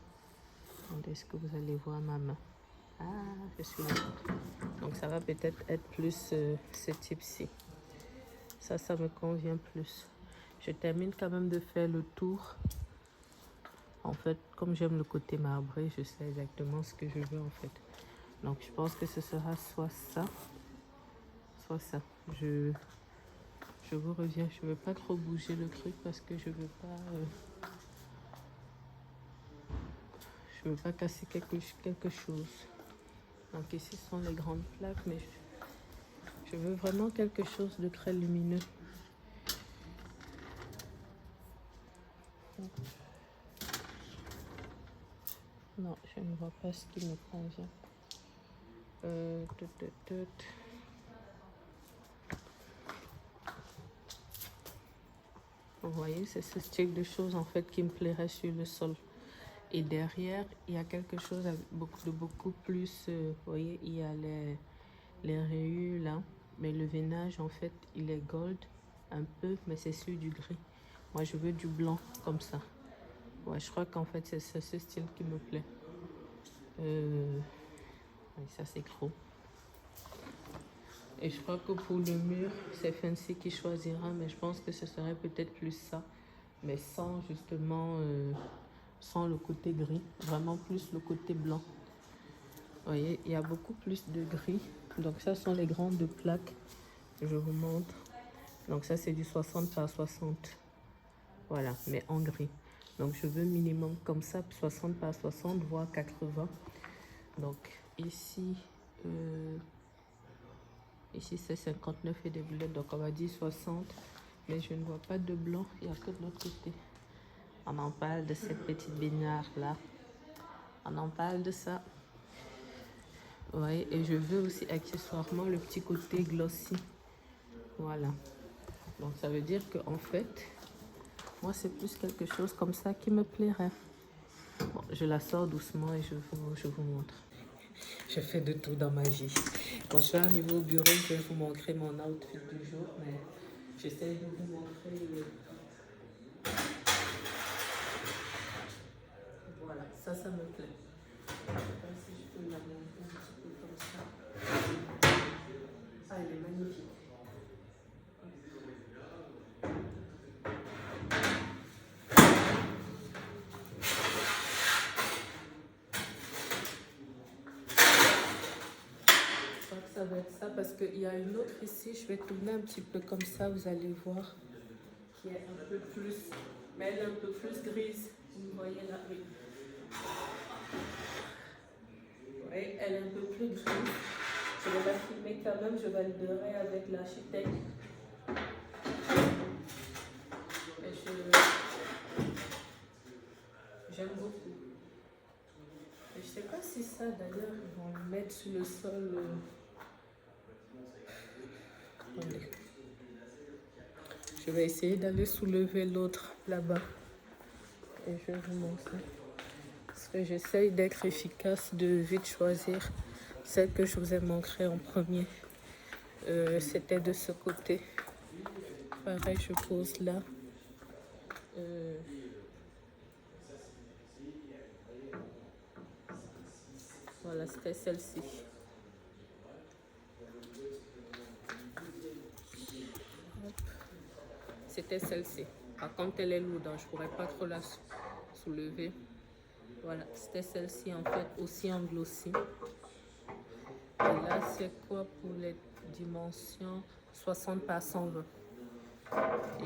Attendez, est-ce que vous allez voir ma main? Ah, je suis là. Donc, ça va peut-être être plus ce type-ci. Ça me convient plus. Je termine quand même de faire le tour. En fait, comme j'aime le côté marbré, je sais exactement ce que je veux en fait. Donc, je pense que ce sera soit ça, soit ça. Je vous reviens. Je ne veux pas trop bouger le truc parce que je veux pas casser quelque chose. Donc ici ce sont les grandes plaques, mais je veux vraiment quelque chose de très lumineux. Non, je ne vois pas ce qui me convient. Vous voyez, c'est ce style de choses en fait qui me plairait sur le sol. Et derrière, il y a quelque chose avec beaucoup plus. Vous voyez, il y a les rayures là. Mais le veinage, en fait, il est gold un peu, mais c'est sur du gris. Moi, je veux du blanc comme ça. Ouais, je crois qu'en fait, c'est ce style qui me plaît. Oui, ça, c'est gros. Et je crois que pour le mur, c'est Fancy qui choisira, mais je pense que ce serait peut-être plus ça. Mais sans justement, sans le côté gris, vraiment plus le côté blanc. Vous voyez, il y a beaucoup plus de gris. Donc ça sont les grandes plaques. Je vous montre. Donc ça, c'est du 60 par 60. Voilà, mais en gris. Donc je veux minimum comme ça, 60 par 60, voire 80. Donc ici... ici c'est 59 et des bleus, donc on va dire 60. Mais je ne vois pas de blanc, il n'y a que de l'autre côté. On en parle de cette petite baignoire là. On en parle de ça. Ouais, et je veux aussi accessoirement le petit côté glossy. Voilà. Donc ça veut dire que en fait, moi c'est plus quelque chose comme ça qui me plairait. Bon, je la sors doucement et je vous montre. Je fais de tout dans ma vie. Quand je suis arrivée au bureau, je vais vous montrer mon outfit du jour, mais j'essaie de vous montrer. Voilà, ça me plaît. Je ne sais pas si je peux la montrer un petit peu comme ça. Ah, elle est magnifique. Je crois que ça va être ça parce qu'il y a une autre ici. Je vais tourner un petit peu comme ça, vous allez voir. Qui est un peu plus, mais elle est un peu plus grise. Vous voyez là, oui. Oui, elle est un peu plus grise. Je vais la filmer quand même, je validerai avec l'architecte. J'aime beaucoup. Et je ne sais pas si ça d'ailleurs ils vont le mettre sur le sol. Attendez. Je vais essayer d'aller soulever l'autre là-bas. Et je vais vous montrer. Parce que j'essaye d'être efficace, de vite choisir celle que je vous ai montrée en premier. C'était de ce côté. Pareil, je pose là. Voilà, c'était celle-ci. C'était celle-ci. Par contre, elle est lourde, donc je ne pourrais pas trop la soulever. Voilà, c'était celle-ci en fait, aussi en glossy. Et là, c'est quoi pour les dimensions? 60 par 120.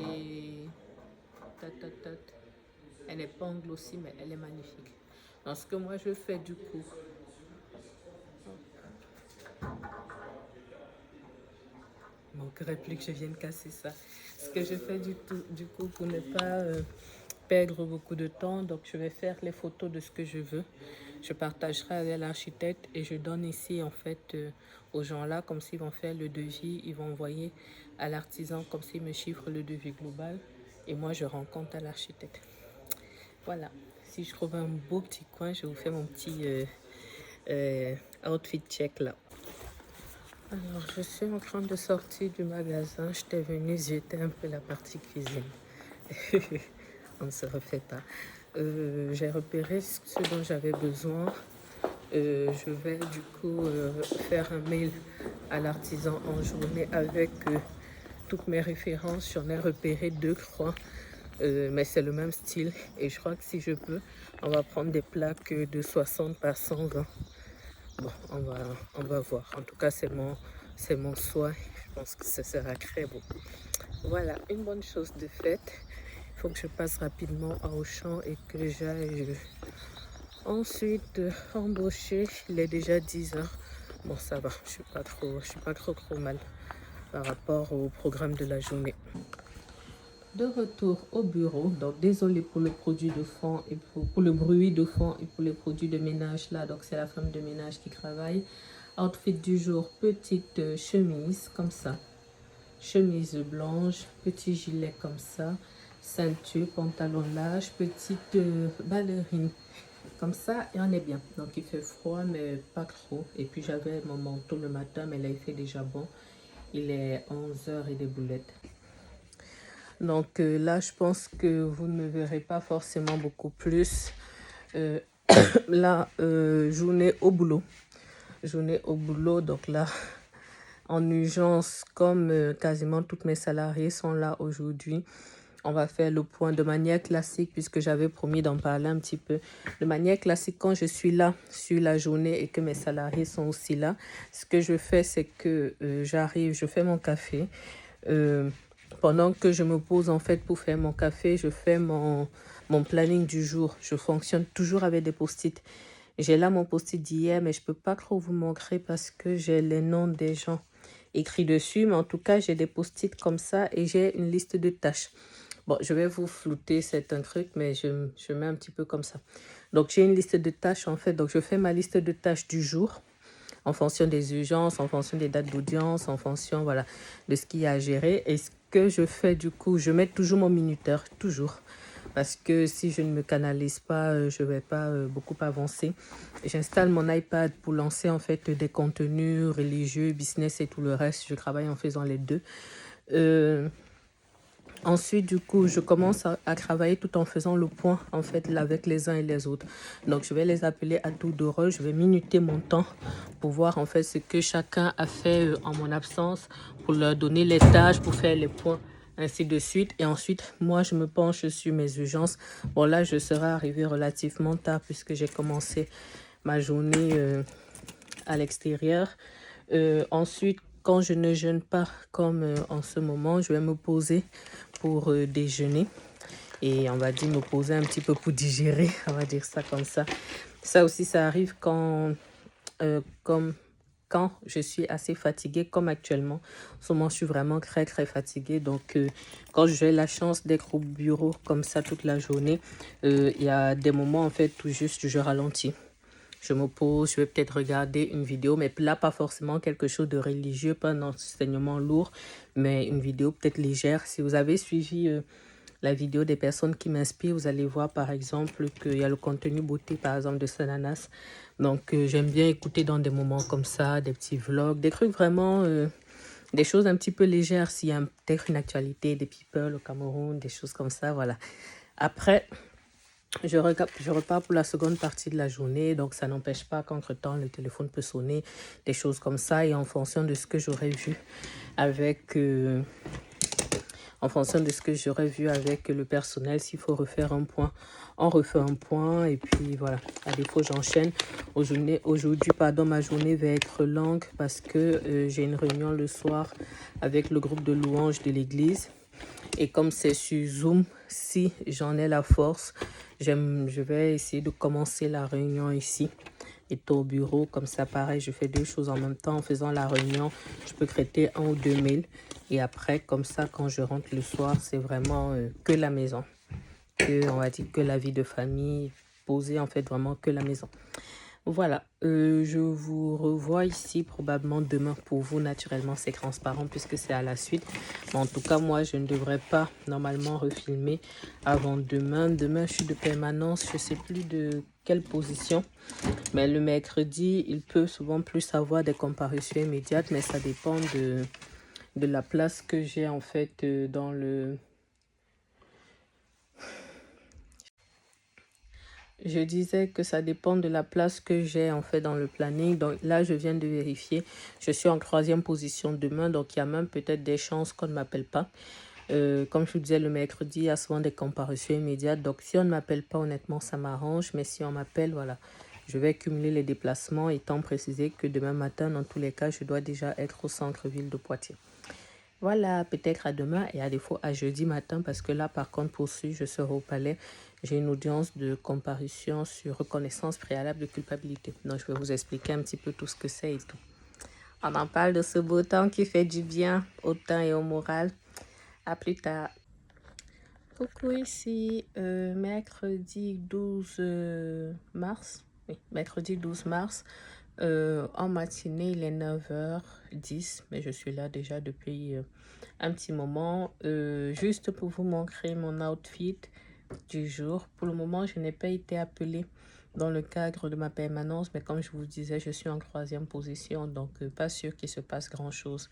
Et elle n'est pas en glossy, mais elle est magnifique. Donc, ce que moi je fais du coup, manquerait plus que je vienne casser ça. Ce que je fais du coup pour ne pas perdre beaucoup de temps, donc je vais faire les photos de ce que je veux. Je partagerai avec l'architecte et je donne ici en fait aux gens là, comme s'ils vont faire le devis, ils vont envoyer à l'artisan comme s'il me chiffre le devis global et moi je rends compte à l'architecte. Voilà, si je trouve un beau petit coin, je vous fais mon petit outfit check là. Alors, je suis en train de sortir du magasin. J'étais venue jeter un peu la partie cuisine. On ne se refait pas. J'ai repéré ce dont j'avais besoin. Je vais du coup faire un mail à l'artisan en journée avec toutes mes références. J'en ai repéré 2, croix. Mais c'est le même style. Et je crois que si je peux, on va prendre des plaques de 60 par 120. Bon, on va voir. En tout cas, c'est mon souhait. Je pense que ça sera très beau. Voilà, une bonne chose de faite. Il faut que je passe rapidement à Auchan et que j'aille ensuite embaucher. Il est déjà 10 heures. Bon, ça va. Je suis pas trop mal par rapport au programme de la journée. De retour au bureau, donc désolé pour le produit de fond et pour le bruit de fond et pour les produits de ménage là, donc c'est la femme de ménage qui travaille. Outfit du jour, petite chemise comme ça, chemise blanche, petit gilet comme ça, ceinture, pantalon large, petite ballerine comme ça et on est bien. Donc il fait froid mais pas trop, et puis j'avais mon manteau le matin mais là il fait déjà bon, il est 11 h et des boulettes. Donc là, je pense que vous ne me verrez pas forcément beaucoup plus. Là, journée au boulot. Journée au boulot, donc là, en urgence, comme quasiment toutes mes salariés sont là aujourd'hui, on va faire le point de manière classique, puisque j'avais promis d'en parler un petit peu. De manière classique, quand je suis là sur la journée et que mes salariés sont aussi là, ce que je fais, c'est que j'arrive, je fais mon café. Pendant que je me pose en fait pour faire mon café, je fais mon planning du jour. Je fonctionne toujours avec des post-it. J'ai là mon post-it d'hier, mais je ne peux pas trop vous montrer parce que j'ai les noms des gens écrits dessus. Mais en tout cas, j'ai des post-it comme ça et j'ai une liste de tâches. Bon, je vais vous flouter, c'est un truc, mais je mets un petit peu comme ça. Donc, j'ai une liste de tâches en fait. Donc, je fais ma liste de tâches du jour en fonction des urgences, en fonction des dates d'audience, en fonction voilà, de ce qu'il y a à gérer. Et ce que je fais du coup, je mets toujours mon minuteur, toujours. Parce que si je ne me canalise pas, je ne vais pas beaucoup avancer. J'installe mon iPad pour lancer en fait des contenus religieux, business et tout le reste. Je travaille en faisant les deux. Ensuite, du coup, je commence à travailler tout en faisant le point, en fait, avec les uns et les autres. Donc, je vais les appeler à tour de rôle. Je vais minuter mon temps pour voir, en fait, ce que chacun a fait en mon absence, pour leur donner les tâches, pour faire les points, ainsi de suite. Et ensuite, moi, je me penche sur mes urgences. Bon, là, je serai arrivée relativement tard puisque j'ai commencé ma journée à l'extérieur. Ensuite, quand je ne jeûne pas comme en ce moment, je vais me poser pour déjeuner. Et on va dire me poser un petit peu pour digérer, on va dire ça comme ça. Ça aussi, ça arrive quand je suis assez fatiguée, comme actuellement. En ce moment, je suis vraiment très fatiguée. Donc, quand j'ai la chance d'être au bureau comme ça toute la journée, il y a des moments, en fait, tout juste, je ralentis. Je me pose, je vais peut-être regarder une vidéo, mais là, pas forcément quelque chose de religieux, pas un enseignement lourd, mais une vidéo peut-être légère. Si vous avez suivi la vidéo des personnes qui m'inspirent, vous allez voir par exemple qu'il y a le contenu beauté, par exemple, de Sananas. Donc, j'aime bien écouter dans des moments comme ça, des petits vlogs, des trucs vraiment des choses un petit peu légères s'il y a peut-être une actualité, des people au Cameroun, des choses comme ça, voilà. Après, je repars pour la seconde partie de la journée, donc ça n'empêche pas qu'entre-temps, le téléphone peut sonner, des choses comme ça, et en fonction de ce que j'aurais vu avec... en fonction de ce que j'aurais vu avec le personnel, s'il faut refaire un point, on refait un point. Et puis voilà, à défaut, j'enchaîne. Aujourd'hui, pardon, ma journée va être longue parce que j'ai une réunion le soir avec le groupe de louanges de l'église. Et comme c'est sur Zoom, si j'en ai la force, je vais essayer de commencer la réunion ici. Et au bureau, comme ça, pareil, je fais deux choses en même temps. En faisant la réunion, je peux traiter 1 ou 2 mails. Et après, comme ça, quand je rentre le soir, c'est vraiment que la maison. On va dire que la vie de famille, poser en fait vraiment que la maison. Voilà, je vous revois ici probablement demain. Pour vous, naturellement, c'est transparent puisque c'est à la suite. Mais en tout cas, moi, je ne devrais pas normalement refilmer avant demain. Demain, je suis de permanence, je ne sais plus de quelle position. Mais le mercredi, il peut souvent plus avoir des comparutions immédiates, mais ça dépend de la place que j'ai en fait dans le... Je disais que ça dépend de la place que j'ai en fait dans le planning. Donc là, je viens de vérifier. Je suis en 3e position demain. Donc il y a même peut-être des chances qu'on ne m'appelle pas. Comme je vous disais, le mercredi, il y a souvent des comparutions immédiates. Donc si on ne m'appelle pas, honnêtement, ça m'arrange. Mais si on m'appelle, voilà, je vais cumuler les déplacements, étant précisé que demain matin, dans tous les cas, je dois déjà être au centre-ville de Poitiers. Voilà, peut-être à demain et à défaut à jeudi matin parce que là, par contre, pour suivre, je serai au palais. J'ai une audience de comparution sur reconnaissance préalable de culpabilité. Donc, je vais vous expliquer un petit peu tout ce que c'est et tout. On en parle de ce beau temps qui fait du bien au temps et au moral. À plus tard. Coucou, ici, mercredi 12 mars. Oui, mercredi 12 mars. En matinée, il est 9h10, mais je suis là déjà depuis un petit moment. Juste pour vous montrer mon outfit du jour. Pour le moment, je n'ai pas été appelée dans le cadre de ma permanence, mais comme je vous disais, je suis en 3e position, donc pas sûr qu'il se passe grand-chose.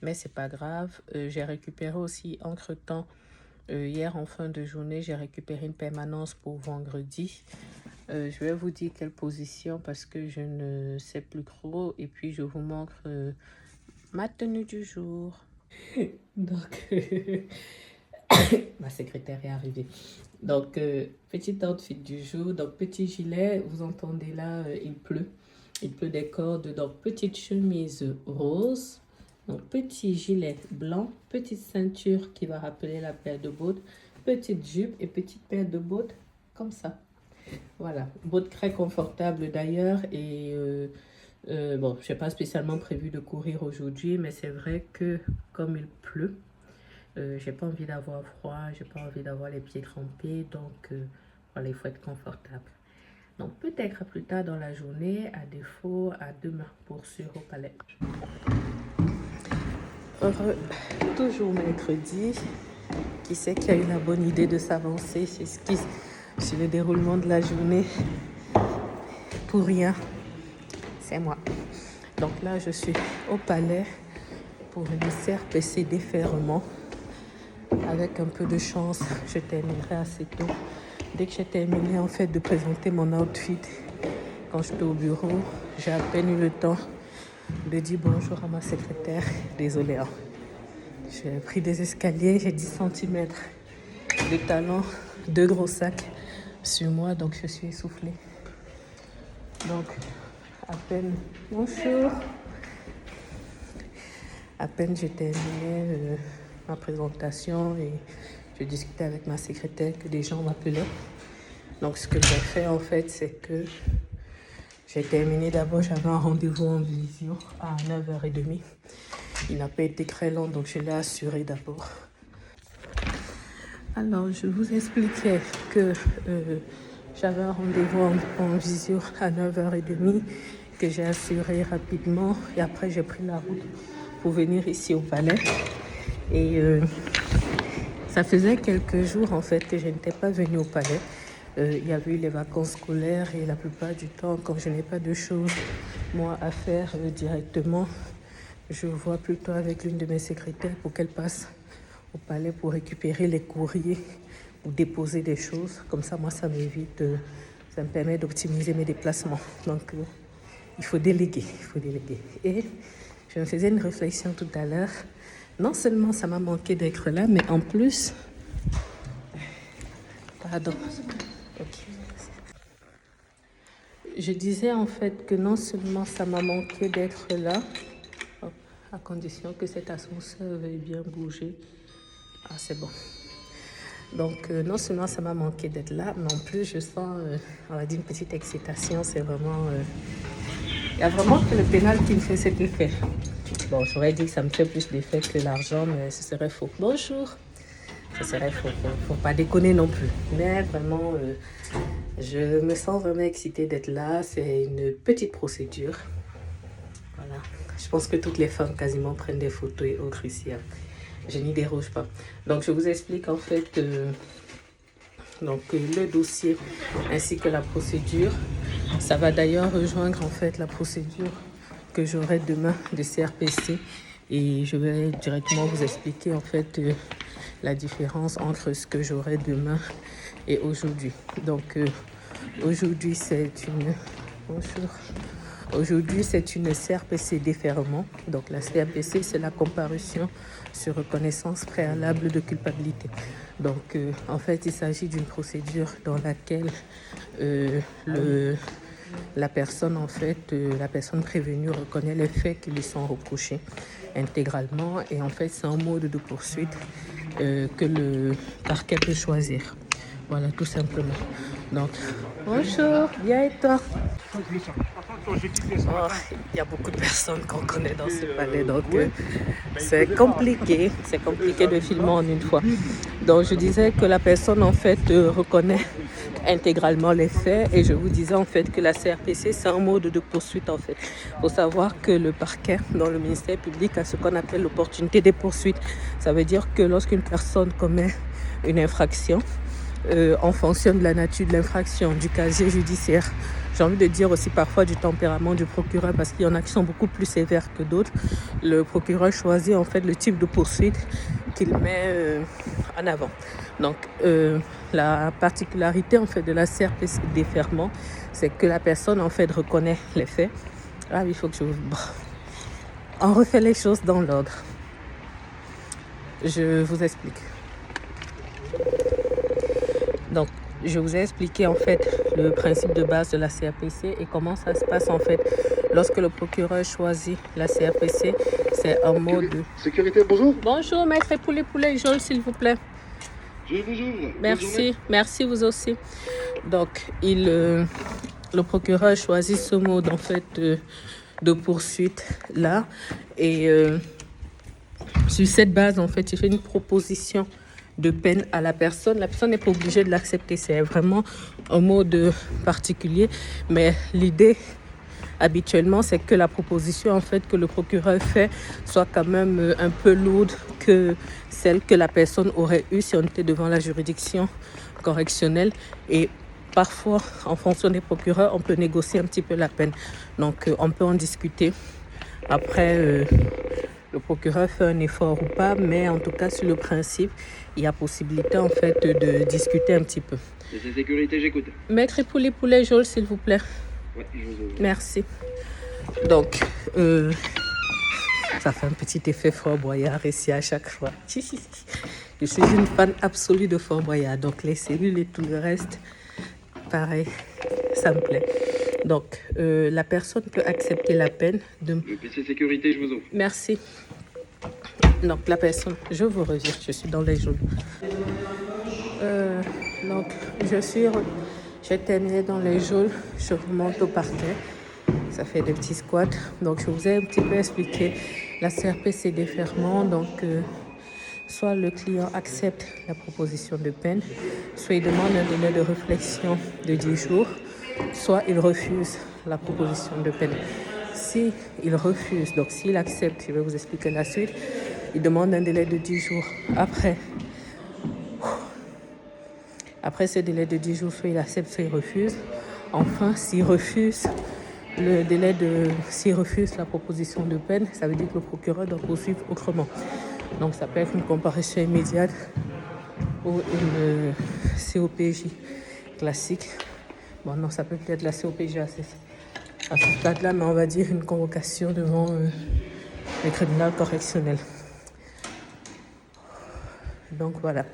Mais c'est pas grave. J'ai récupéré aussi entre-temps, hier en fin de journée, j'ai récupéré une permanence pour vendredi. Je vais vous dire quelle position parce que je ne sais plus trop. Et puis, je vous montre ma tenue du jour. Donc, ma secrétaire est arrivée. Donc, petit outfit du jour. Donc, petit gilet. Vous entendez là, il pleut. Il pleut des cordes. Donc, petite chemise rose. Donc, petit gilet blanc. Petite ceinture qui va rappeler la paire de bottes. Petite jupe et petite paire de bottes comme ça. Voilà, bottes très confortable d'ailleurs et bon, je n'ai pas spécialement prévu de courir aujourd'hui, mais c'est vrai que comme il pleut, j'ai pas envie d'avoir froid, j'ai pas envie d'avoir les pieds trempés, donc voilà, il faut être confortable. Donc peut-être à plus tard dans la journée, à défaut, à demain pour sur au palais. Heureux, toujours mercredi, qui sait qui a eu la bonne idée de s'avancer sur le déroulement de la journée pour rien, c'est moi. Donc là, je suis au palais pour une CRPC déferrement. Avec un peu de chance, je terminerai assez tôt. Dès que j'ai terminé en fait de présenter mon outfit, quand j'étais au bureau, j'ai à peine eu le temps de dire bonjour à ma secrétaire. Désolée, hein. J'ai pris des escaliers, j'ai 10 cm de talons, 2 gros sacs sur moi, donc je suis essoufflée. Donc, à peine, bonjour. À peine j'ai terminé ma présentation et je discutais avec ma secrétaire que des gens m'appelaient. Donc, ce que j'ai fait en fait, c'est que j'ai terminé d'abord, j'avais un rendez-vous en visio à 9h30. Il n'a pas été très long, donc je l'ai assuré d'abord. Alors, je vous expliquais que j'avais un rendez-vous en visio à 9h30 que j'ai assuré rapidement et après j'ai pris la route pour venir ici au palais. Et ça faisait quelques jours en fait que je n'étais pas venue au palais. Il y avait eu les vacances scolaires et la plupart du temps, quand je n'ai pas de choses moi à faire directement, je vois plutôt avec l'une de mes secrétaires pour qu'elle passe au palais pour récupérer les courriers ou déposer des choses. Comme ça, moi, ça m'évite, ça me permet d'optimiser mes déplacements. Donc, il faut déléguer, il faut déléguer. Et je me faisais une réflexion tout à l'heure. Non seulement ça m'a manqué d'être là, mais en plus... Pardon. Ok. Je disais en fait que non seulement ça m'a manqué d'être là, à condition que cet ascenseur veuille bien bouger. Ah, c'est bon. Donc, non seulement ça m'a manqué d'être là, mais en plus, je sens, on va dire, une petite excitation. C'est vraiment... Il y a vraiment que le pénal qui me fait cet effet. Bon, j'aurais dit que ça me fait plus d'effet que l'argent, mais ce serait faux. Bonjour. Ce serait faux. Faut pas déconner non plus. Mais vraiment, je me sens vraiment excitée d'être là. C'est une petite procédure. Voilà. Je pense que toutes les femmes quasiment prennent des photos et autres ici. Hein. Je n'y déroge pas. Donc, je vous explique en fait le dossier ainsi que la procédure. Ça va d'ailleurs rejoindre en fait la procédure que j'aurai demain de CRPC. Et je vais directement vous expliquer en fait la différence entre ce que j'aurai demain et aujourd'hui. Donc, aujourd'hui, c'est une... Bonjour. Aujourd'hui, c'est une CRPC déferment. Donc, la CRPC, c'est la comparution sur reconnaissance préalable de culpabilité. Donc, en fait, il s'agit d'une procédure dans laquelle la personne, en fait, la personne prévenue reconnaît les faits qui lui sont reprochés intégralement. Et en fait, c'est un mode de poursuite que le parquet peut choisir. Voilà, tout simplement. Donc, bonjour, bien et toi? Oh, il y a beaucoup de personnes qu'on connaît dans ce palais, donc c'est compliqué de filmer en une fois. Donc, je disais que la personne, en fait, reconnaît intégralement les faits et je vous disais, en fait, que la CRPC, c'est un mode de poursuite, en fait. Il faut savoir que le parquet, dans le ministère public, a ce qu'on appelle l'opportunité des poursuites. Ça veut dire que lorsqu'une personne commet une infraction, en fonction de la nature de l'infraction, du casier judiciaire, j'ai envie de dire aussi parfois du tempérament du procureur, parce qu'il y en a qui sont beaucoup plus sévères que d'autres. Le procureur choisit en fait le type de poursuite qu'il met en avant. Donc, la particularité en fait de la CRPC déferment, c'est que la personne en fait reconnaît les faits. Ah, il faut que je vous... Bon. On refait les choses dans l'ordre. Je vous explique. Donc, je vous ai expliqué en fait le principe de base de la CRPC et comment ça se passe en fait lorsque le procureur choisit la CRPC. C'est un mode de... Sécurité, bonjour. Bonjour, maître Poulet Jaune, s'il vous plaît. Je vous ouvre. Merci, merci vous aussi. Donc, le procureur choisit ce mode en fait de poursuite là et sur cette base en fait il fait une proposition de peine à la personne. La personne n'est pas obligée de l'accepter. C'est vraiment un mode particulier. Mais l'idée, habituellement, c'est que la proposition en fait que le procureur fait soit quand même un peu lourde que celle que la personne aurait eue si on était devant la juridiction correctionnelle. Et parfois, en fonction des procureurs, on peut négocier un petit peu la peine. Donc, on peut en discuter. Après... le procureur fait un effort ou pas, mais en tout cas, sur le principe, il y a possibilité, en fait, de discuter un petit peu. C'est sécurité, j'écoute. Maître Poulet Jaune, s'il vous plaît. Ouais, je vous ouvre. Merci. Donc, ça fait un petit effet Fort Boyard ici à chaque fois. Je suis une fan absolue de Fort Boyard, donc les cellules et tout le reste, pareil, ça me plaît. Donc, la personne peut accepter la peine de... Le PC sécurité, je vous ouvre. Merci. Donc, la personne... Je vous revire, je suis dans les geôles. Donc, j'ai terminé dans les geôles. Je remonte au parquet. Ça fait des petits squats. Donc, je vous ai un petit peu expliqué la CRPC déferment. Donc, soit le client accepte la proposition de peine, soit il demande un délai de réflexion de 10 jours, soit il refuse la proposition de peine. Si il refuse, donc s'il accepte, je vais vous expliquer la suite, il demande un délai de 10 jours. Après ce délai de 10 jours, soit il accepte, soit il refuse. Enfin, s'il refuse, le délai de... S'il refuse la proposition de peine, ça veut dire que le procureur doit poursuivre autrement. Donc ça peut être une comparution immédiate ou une COPJ classique. Bon non, ça peut être la COPJ à ce stade-là, mais on va dire une convocation devant le tribunal correctionnel. Donc voilà.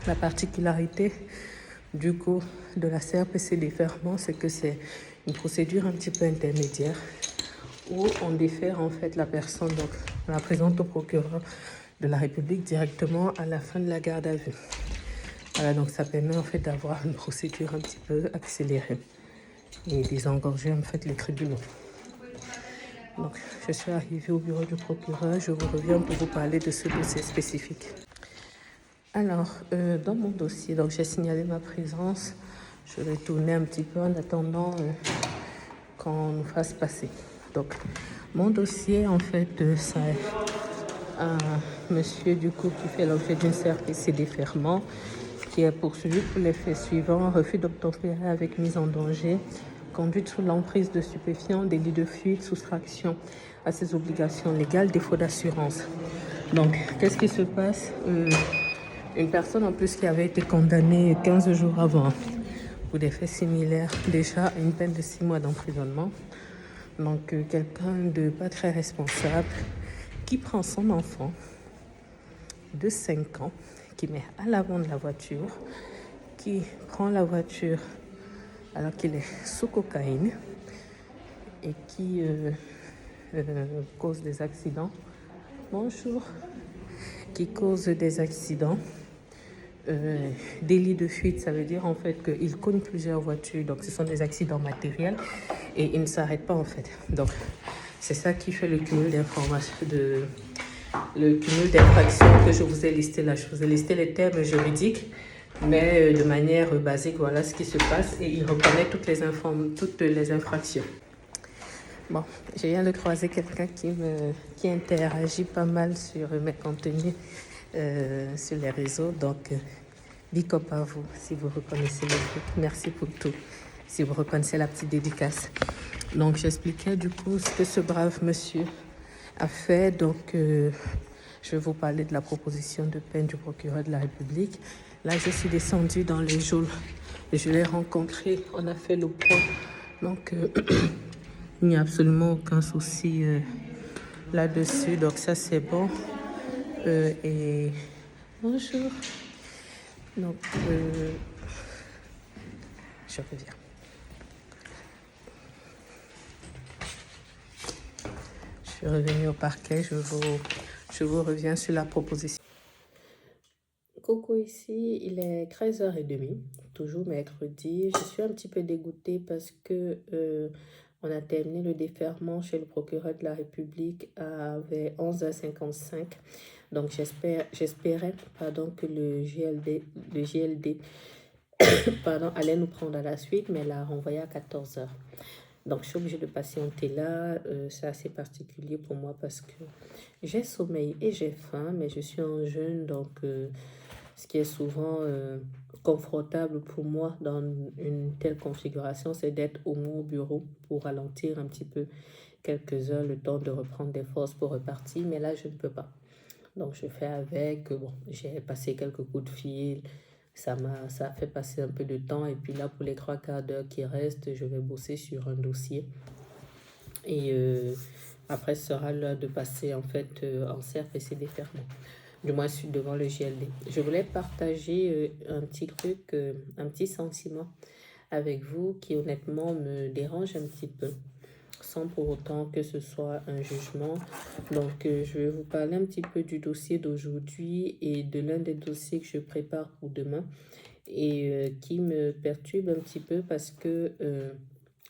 La particularité du coup de la CRPC déferment, c'est que c'est une procédure un petit peu intermédiaire où on défère en fait la personne, donc on la présente au procureur de la République directement à la fin de la garde à vue. Voilà, donc ça permet en fait d'avoir une procédure un petit peu accélérée et désengorger en fait les tribunaux. Donc je suis arrivée au bureau du procureur, je vous reviens pour vous parler de ce dossier spécifique. Alors, dans mon dossier, donc j'ai signalé ma présence. Je vais tourner un petit peu en attendant qu'on nous fasse passer. Donc, mon dossier, en fait, c'est un monsieur du coup qui fait l'objet d'une CRPC déferment, qui est poursuivi pour les faits suivants: refus d'obtempérer avec mise en danger, conduite sous l'emprise de stupéfiants, délit de fuite, soustraction à ses obligations légales, défaut d'assurance. Donc, qu'est-ce qui se passe? Une personne en plus qui avait été condamnée 15 jours avant pour des faits similaires, déjà à une peine de 6 mois d'emprisonnement. Donc quelqu'un de pas très responsable qui prend son enfant de 5 ans, qui met à l'avant de la voiture, qui prend la voiture alors qu'il est sous cocaïne et qui cause des accidents. Bonjour. Qui cause des accidents. Délit de fuite, ça veut dire en fait qu'il cogne plusieurs voitures, donc ce sont des accidents matériels et il ne s'arrête pas en fait. Donc c'est ça qui fait le cumul d'informations, le cumul d'infractions que je vous ai listé là. Je vous ai listé les termes juridiques, mais de manière basique, voilà ce qui se passe et il reconnaît toutes les infractions. Bon, je viens de croiser quelqu'un qui interagit pas mal sur mes contenus sur les réseaux, donc big up à vous si vous reconnaissez le truc. Merci pour tout, si vous reconnaissez la petite dédicace. Donc j'expliquais du coup ce que ce brave monsieur a fait. Donc je vais vous parler de la proposition de peine du procureur de la République. Là je suis descendue dans les geôles, je l'ai rencontré, on a fait le point. Donc il n'y a absolument aucun souci là-dessus, donc ça c'est bon. Et bonjour. Donc, je reviens. Je suis revenue au parquet. Je vous reviens sur la proposition. Coucou, ici, il est 13h30, toujours mercredi. Je suis un petit peu dégoûtée parce que on a terminé le déferment chez le procureur de la République vers 11h55. Donc j'espérais que le GLD allait nous prendre à la suite, mais l'a renvoyé à 14h. Donc je suis obligée de patienter là. C'est assez particulier pour moi parce que j'ai sommeil et j'ai faim, mais je suis en jeûne, donc ce qui est souvent confortable pour moi dans une telle configuration, c'est d'être au moins au bureau pour ralentir un petit peu quelques heures, le temps de reprendre des forces pour repartir, mais là je ne peux pas. Donc je fais avec. Bon, j'ai passé quelques coups de fil, ça a fait passer un peu de temps, et puis là pour les 3/4 d'heure qui restent, je vais bosser sur un dossier et après ce sera l'heure de passer en fait en CRPC déferment. Du moins, je suis devant le GLD. Je voulais partager un petit truc, un petit sentiment avec vous qui honnêtement me dérange un petit peu, sans pour autant que ce soit un jugement. Donc, je vais vous parler un petit peu du dossier d'aujourd'hui et de l'un des dossiers que je prépare pour demain et qui me perturbe un petit peu parce que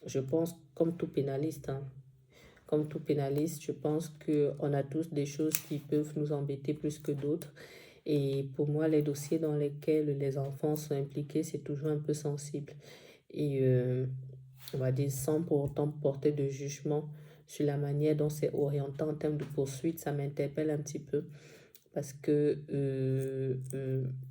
je pense, comme tout pénaliste, je pense qu'on a tous des choses qui peuvent nous embêter plus que d'autres. Et pour moi, les dossiers dans lesquels les enfants sont impliqués, c'est toujours un peu sensible. Et on va dire sans pour autant porter de jugement sur la manière dont c'est orienté en termes de poursuite, ça m'interpelle un petit peu. parce que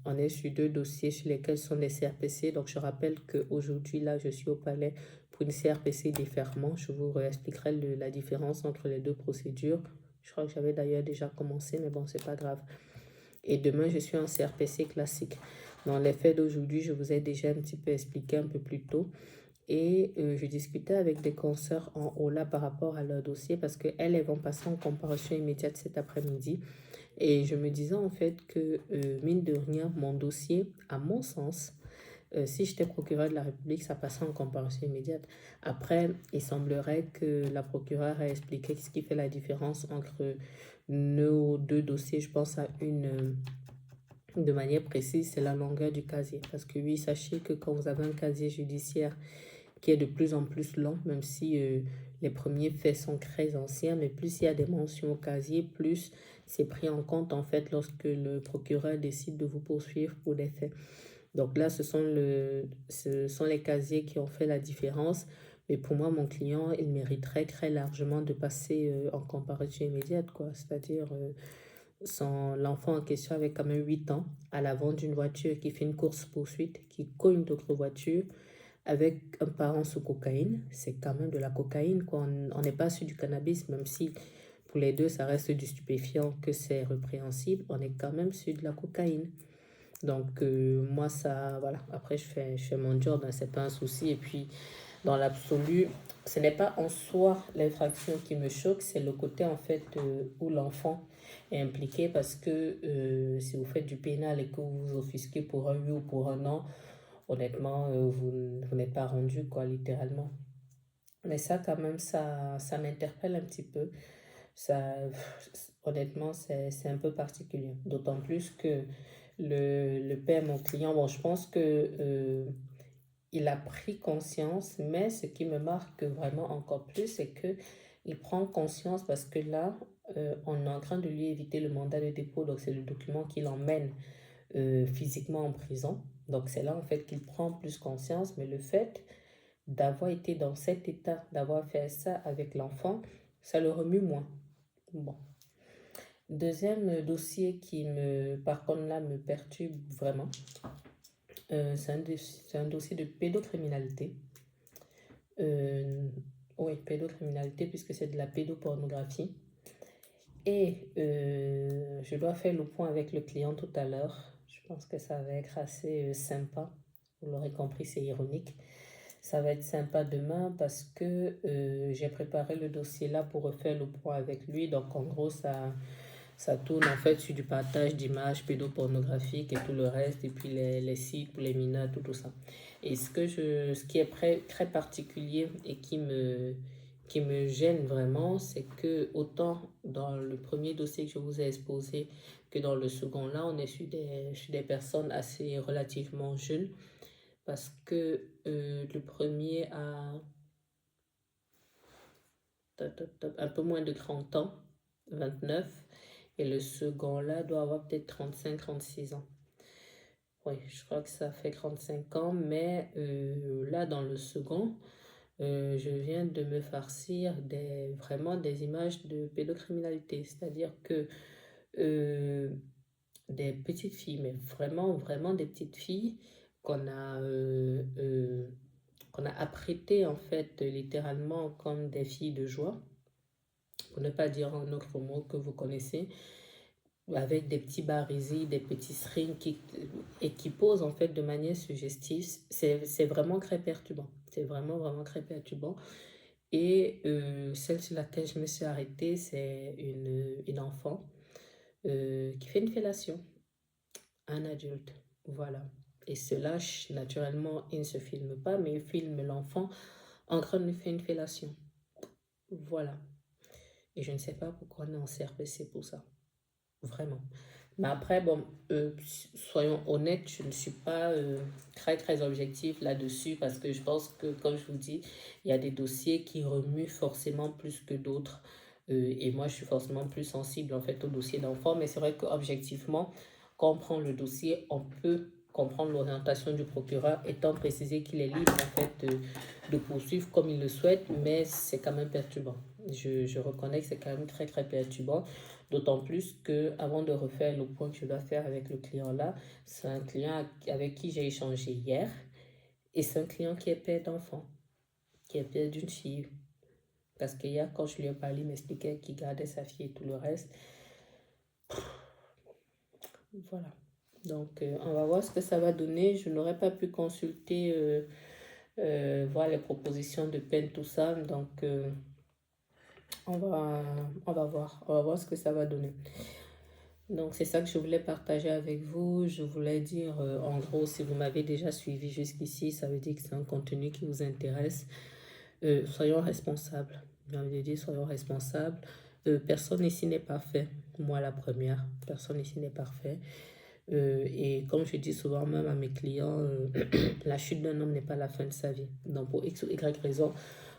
on est sur 2 dossiers sur lesquels sont des CRPC. Donc, je rappelle qu'aujourd'hui, là, je suis au palais pour une CRPC déferment. Je vous réexpliquerai la différence entre les 2 procédures. Je crois que j'avais d'ailleurs déjà commencé, mais bon, c'est pas grave. Et demain, je suis en CRPC classique. Dans les faits d'aujourd'hui, je vous ai déjà un petit peu expliqué un peu plus tôt. Et je discutais avec des consoeurs en haut là par rapport à leur dossier parce qu'elles vont passer en comparution immédiate cet après-midi. Et je me disais en fait que, mine de rien, mon dossier, à mon sens, si j'étais procureur de la République, ça passait en comparution immédiate. Après, il semblerait que la procureure a expliqué ce qui fait la différence entre nos 2 dossiers. Je pense à une de manière précise, c'est la longueur du casier. Parce que oui, sachez que quand vous avez un casier judiciaire qui est de plus en plus long, même si les premiers faits sont très anciens, mais plus il y a des mentions au casier, plus c'est pris en compte en fait lorsque le procureur décide de vous poursuivre pour des faits. Donc là, ce sont les casiers qui ont fait la différence. Mais pour moi, mon client, il mériterait très largement de passer en comparution immédiate, quoi. C'est-à-dire, l'enfant en question avait quand même 8 ans à l'avant d'une voiture qui fait une course-poursuite, qui cogne d'autres voitures avec un parent sous cocaïne. C'est quand même de la cocaïne, quoi. On n'est pas sur du cannabis, même si pour les deux, ça reste du stupéfiant, que c'est répréhensible. On est quand même sur de la cocaïne. Donc, moi, ça, voilà. Après, je fais mon job, hein, c'est pas un souci. Et puis, dans l'absolu, ce n'est pas en soi l'infraction qui me choque, c'est le côté, en fait, où l'enfant est impliqué. Parce que si vous faites du pénal et que vous vous offusquez pour un oui ou pour un non, honnêtement, vous n'êtes pas rendu, quoi, littéralement. Mais ça, quand même, ça m'interpelle un petit peu. Ça, honnêtement, c'est un peu particulier. D'autant plus que le père, mon client, bon, je pense que il a pris conscience, mais ce qui me marque vraiment encore plus, c'est que il prend conscience parce que là, on est en train de lui éviter le mandat de dépôt, donc c'est le document qui l'emmène physiquement en prison. Donc c'est là en fait qu'il prend plus conscience, mais le fait d'avoir été dans cet état, d'avoir fait ça avec l'enfant, ça le remue moins. Bon. Deuxième dossier qui par contre là, me perturbe vraiment, c'est un dossier de pédocriminalité. Oui, pédocriminalité, puisque c'est de la pédopornographie. Et je dois faire le point avec le client tout à l'heure. Je pense que ça va être assez sympa. Vous l'aurez compris, c'est ironique. Ça va être sympa demain parce que j'ai préparé le dossier là pour refaire le point avec lui. Donc en gros, ça tourne en fait sur du partage d'images pédopornographiques et tout le reste, et puis les sites pour les mineurs, tout ça. Et ce qui est très particulier et qui me gêne vraiment, c'est que autant dans le premier dossier que je vous ai exposé que dans le second, là, on est sur des personnes assez relativement jeunes, parce que le premier a un peu moins de 30 ans, 29, et le second là doit avoir peut-être 35-36 ans. Oui, je crois que ça fait 35 ans, mais là dans le second, je viens de me farcir vraiment des images de pédocriminalité, c'est-à-dire que des petites filles, mais vraiment, vraiment des petites filles qu'on a apprêtées en fait littéralement comme des filles de joie, pour ne pas dire un autre mot que vous connaissez, avec des petits barésies, des petits strings et qui posent en fait de manière suggestive. C'est vraiment très perturbant. C'est vraiment, vraiment très perturbant. Et celle sur laquelle je me suis arrêtée, c'est une enfant qui fait une fellation, un adulte. Voilà. Et se lâche, naturellement, il ne se filme pas, mais il filme l'enfant en train de faire une fellation. Voilà. Et je ne sais pas pourquoi on est en CRPC pour ça. Vraiment. Mais après, bon, soyons honnêtes, je ne suis pas très, très objectif là-dessus parce que je pense que, comme je vous dis, il y a des dossiers qui remuent forcément plus que d'autres. Et moi, je suis forcément plus sensible, en fait, aux dossiers d'enfants. Mais c'est vrai qu'objectivement, quand on prend le dossier, on peut comprendre l'orientation du procureur, étant précisé qu'il est libre, en fait, de poursuivre comme il le souhaite, mais c'est quand même perturbant. Je reconnais que c'est quand même très, très perturbant. D'autant plus que avant de refaire le point que je dois faire avec le client là, c'est un client avec qui j'ai échangé hier et c'est un client qui est père d'enfant, qui est père d'une fille. Parce que hier, quand je lui ai parlé, il m'expliquait qu'il gardait sa fille et tout le reste. Voilà. Donc, on va voir ce que ça va donner. Je n'aurais pas pu consulter, voir les propositions de peine, tout ça. Donc, on va voir. On va voir ce que ça va donner. Donc, c'est ça que je voulais partager avec vous. Je voulais dire, en gros, si vous m'avez déjà suivi jusqu'ici, ça veut dire que c'est un contenu qui vous intéresse. Soyons responsables. J'ai envie de dire, soyons responsables. Personne ici n'est parfait. Moi, la première. Personne ici n'est parfait. Et comme je dis souvent même à mes clients, la chute d'un homme n'est pas la fin de sa vie. Donc, pour X ou Y raison,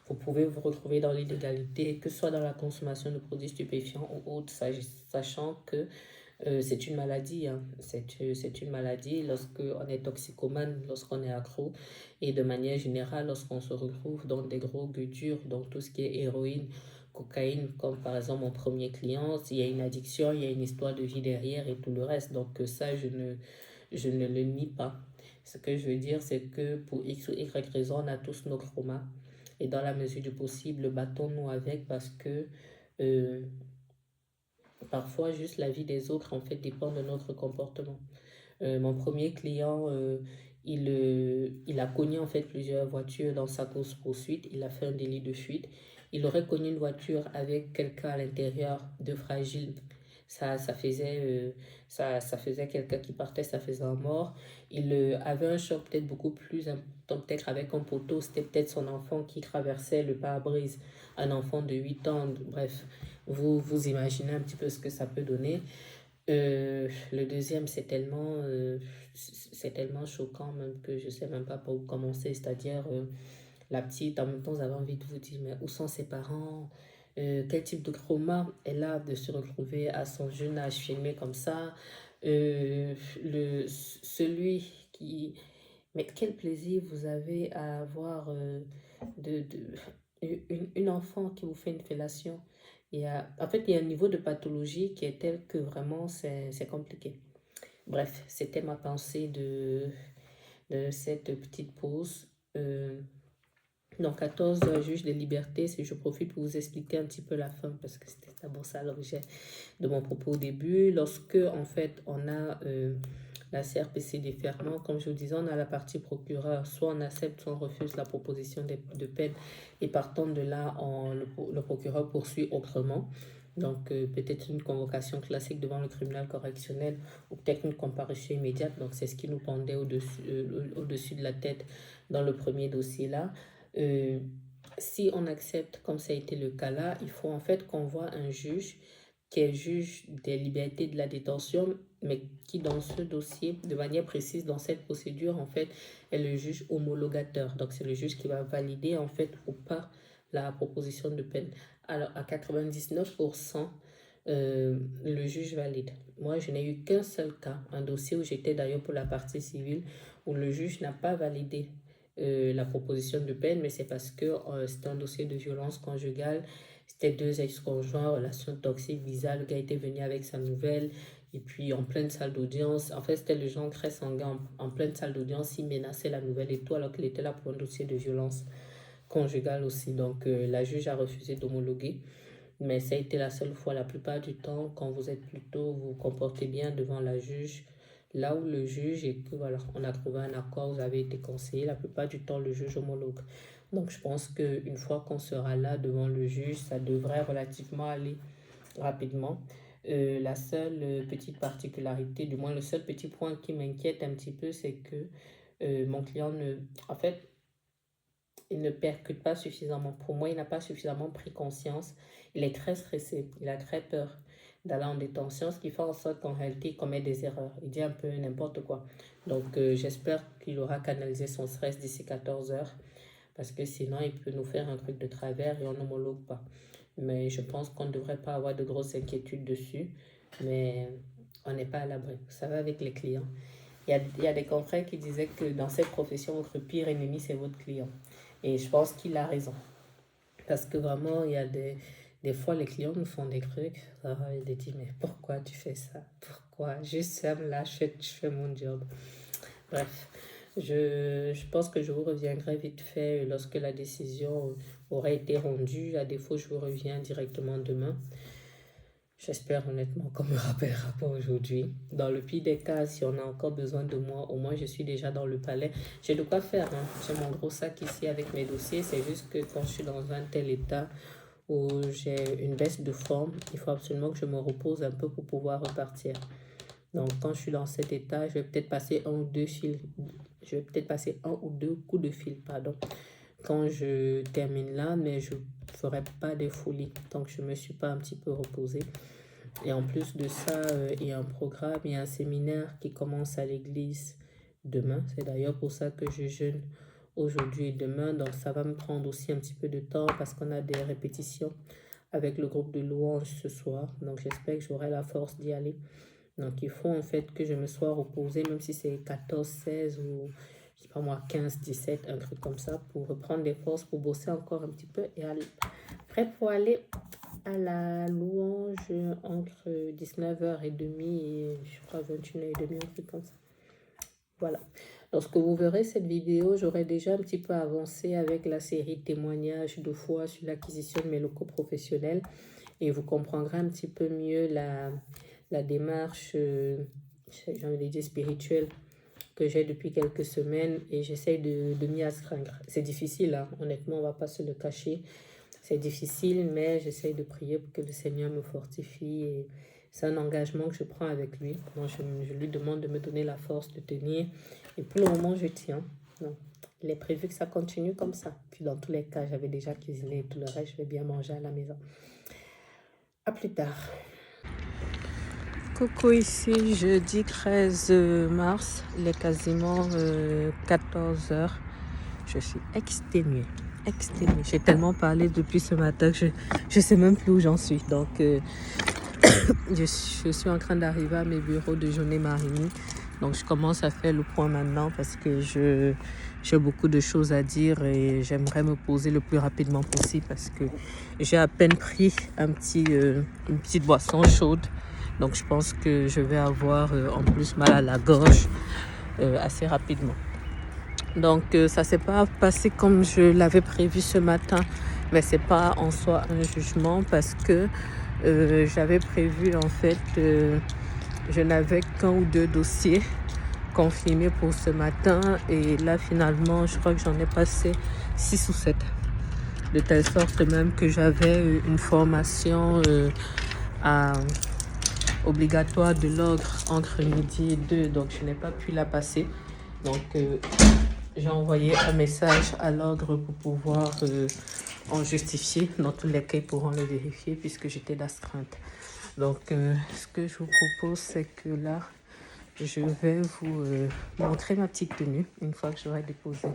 vous pouvez vous retrouver dans l'illégalité, que ce soit dans la consommation de produits stupéfiants ou autres, sachant que c'est une maladie. Hein. C'est une maladie lorsqu'on est toxicomane, lorsqu'on est accro. Et de manière générale, lorsqu'on se retrouve dans des drogues dures, donc tout ce qui est héroïne, cocaïne, comme par exemple mon premier client, il y a une addiction, il y a une histoire de vie derrière et tout le reste. Donc ça, je ne le nie pas. Ce que je veux dire, c'est que pour X ou Y raison, on a tous nos traumas. Et dans la mesure du possible, battons-nous avec parce que parfois, juste la vie des autres, en fait, dépend de notre comportement. Mon premier client, il a cogné en fait plusieurs voitures dans sa course-poursuite. Il a fait un délit de fuite. Il aurait cogné une voiture avec quelqu'un à l'intérieur de fragile. Ça faisait quelqu'un qui partait, ça faisait un mort. Il avait un choc peut-être beaucoup plus important, peut-être avec un poteau. C'était peut-être son enfant qui traversait le pare-brise. Un enfant de 8 ans, bref. Vous imaginez un petit peu ce que ça peut donner. Le deuxième, c'est tellement choquant même que je sais même pas par où commencer. C'est-à-dire, la petite, en même temps, vous avez envie de vous dire, mais où sont ses parents? Quel type de trauma elle a de se retrouver à son jeune âge filmé comme ça? Celui qui... Mais quel plaisir vous avez à avoir une enfant qui vous fait une fellation. En fait, il y a un niveau de pathologie qui est tel que vraiment c'est compliqué. Bref, c'était ma pensée de cette petite pause. Donc, 14 juges de liberté, si je profite pour vous expliquer un petit peu la fin, parce que c'était d'abord ça l'objet de mon propos au début. Lorsque, en fait, on a la CRPC déferment, comme je vous disais, on a la partie procureur, soit on accepte, soit on refuse la proposition de peine, et partant de là, le procureur poursuit autrement. Donc, peut-être une convocation classique devant le tribunal correctionnel ou peut-être une comparution immédiate. Donc, c'est ce qui nous pendait au-dessus de la tête dans le premier dossier là. Si on accepte, comme ça a été le cas là, il faut en fait qu'on voit un juge qui est juge des libertés de la détention, mais qui dans ce dossier, de manière précise, dans cette procédure, en fait, est le juge homologateur. Donc, c'est le juge qui va valider, en fait, ou pas la proposition de peine. Alors, à 99%, le juge valide. Moi, je n'ai eu qu'un seul cas, un dossier où j'étais d'ailleurs pour la partie civile, où le juge n'a pas validé la proposition de peine, mais c'est parce que c'était un dossier de violence conjugale. C'était deux ex-conjoints, relation toxique, bizarre. Le gars était venu avec sa nouvelle. Et puis, en pleine salle d'audience, en fait, c'était le genre très sanguin. En pleine salle d'audience, il menaçait la nouvelle et tout, alors qu'il était là pour un dossier de violence conjugale aussi. Donc, la juge a refusé d'homologuer. Mais ça a été la seule fois. La plupart du temps, quand vous êtes plutôt, vous vous comportez bien devant la juge, là où le juge, et que voilà, on a trouvé un accord, vous avez été conseillé, la plupart du temps, le juge homologue. Donc, je pense qu'une fois qu'on sera là devant le juge, ça devrait relativement aller rapidement. La seule petite particularité, du moins le seul petit point qui m'inquiète un petit peu, c'est que mon client en fait, il ne percute pas suffisamment. Pour moi, il n'a pas suffisamment pris conscience. Il est très stressé, il a très peur d'aller en détention, ce qui fait en sorte qu'en réalité, il commet des erreurs. Il dit un peu n'importe quoi. Donc, j'espère qu'il aura canalisé son stress d'ici 14 heures, parce que sinon, il peut nous faire un truc de travers et on n'homologue pas. Mais je pense qu'on ne devrait pas avoir de grosses inquiétudes dessus, mais on n'est pas à l'abri. Ça va avec les clients. Il y a des confrères qui disaient que dans cette profession, votre pire ennemi, c'est votre client. Et je pense qu'il a raison. Parce que vraiment, il y a Des fois, les clients nous font des trucs. Il dit, mais pourquoi tu fais ça? Pourquoi? Juste ça, là, je fais mon job. Bref, je pense que je vous reviendrai vite fait lorsque la décision aura été rendue. À défaut, je vous reviens directement demain. J'espère honnêtement qu'on ne me rappellera pas aujourd'hui. Dans le pire des cas, si on a encore besoin de moi, au moins je suis déjà dans le palais. J'ai de quoi faire, hein. J'ai mon gros sac ici avec mes dossiers. C'est juste que quand je suis dans un tel état où j'ai une baisse de forme, il faut absolument que je me repose un peu pour pouvoir repartir. Donc quand je suis dans cet état, je vais peut-être passer un ou deux fils. Je vais peut-être passer un ou deux coups de fil, pardon, quand je termine là, mais je ne ferai pas des folies tant que je ne me suis pas un petit peu reposée. Et en plus de ça, il y a un programme, il y a un séminaire qui commence à l'église demain. C'est d'ailleurs pour ça que je jeûne aujourd'hui et demain. Donc ça va me prendre aussi un petit peu de temps parce qu'on a des répétitions avec le groupe de louanges ce soir. Donc j'espère que j'aurai la force d'y aller. Donc il faut en fait que je me sois reposée, même si c'est 14, 16 ou je sais pas moi, 15, 17, un truc comme ça, pour reprendre des forces, pour bosser encore un petit peu et aller prêt pour aller à la louange entre 19h30 et je crois 21h30, un truc comme ça. Voilà. Lorsque vous verrez cette vidéo, j'aurai déjà un petit peu avancé avec la série témoignages de foi sur l'acquisition de mes locaux professionnels et vous comprendrez un petit peu mieux la démarche, j'ai envie de dire spirituelle, que j'ai depuis quelques semaines et j'essaie de m'y astreindre. C'est difficile, hein? Honnêtement, on ne va pas se le cacher. C'est difficile, mais j'essaie de prier pour que le Seigneur me fortifie. Et c'est un engagement que je prends avec lui. Donc, je lui demande de me donner la force de tenir. Et pour le moment, je tiens. Donc, il est prévu que ça continue comme ça. Puis dans tous les cas, j'avais déjà cuisiné et tout le reste, je vais bien manger à la maison. À plus tard. Coucou, ici jeudi 13 mars, il est quasiment 14h. Je suis exténuée. J'ai tellement parlé depuis ce matin que je sais même plus où j'en suis. Donc, je suis en train d'arriver à mes bureaux de Jaunet Marigny. Donc, je commence à faire le point maintenant parce que j'ai beaucoup de choses à dire et j'aimerais me poser le plus rapidement possible parce que j'ai à peine pris une petite boisson chaude. Donc, je pense que je vais avoir en plus mal à la gorge assez rapidement. Donc, ça ne s'est pas passé comme je l'avais prévu ce matin. Mais ce n'est pas en soi un jugement parce que j'avais prévu, en fait, je n'avais qu'un ou deux dossiers confirmés pour ce matin. Et là, finalement, je crois que j'en ai passé 6 ou 7. De telle sorte même que j'avais une formation obligatoire de l'ogre entre midi et 2. Donc, je n'ai pas pu la passer. Donc, j'ai envoyé un message à l'ogre pour pouvoir en justifier. Dans tous les cas, ils pourront le vérifier puisque j'étais d'astreinte. Donc, ce que je vous propose, c'est que là, je vais vous montrer ma petite tenue. Une fois que j'aurai déposé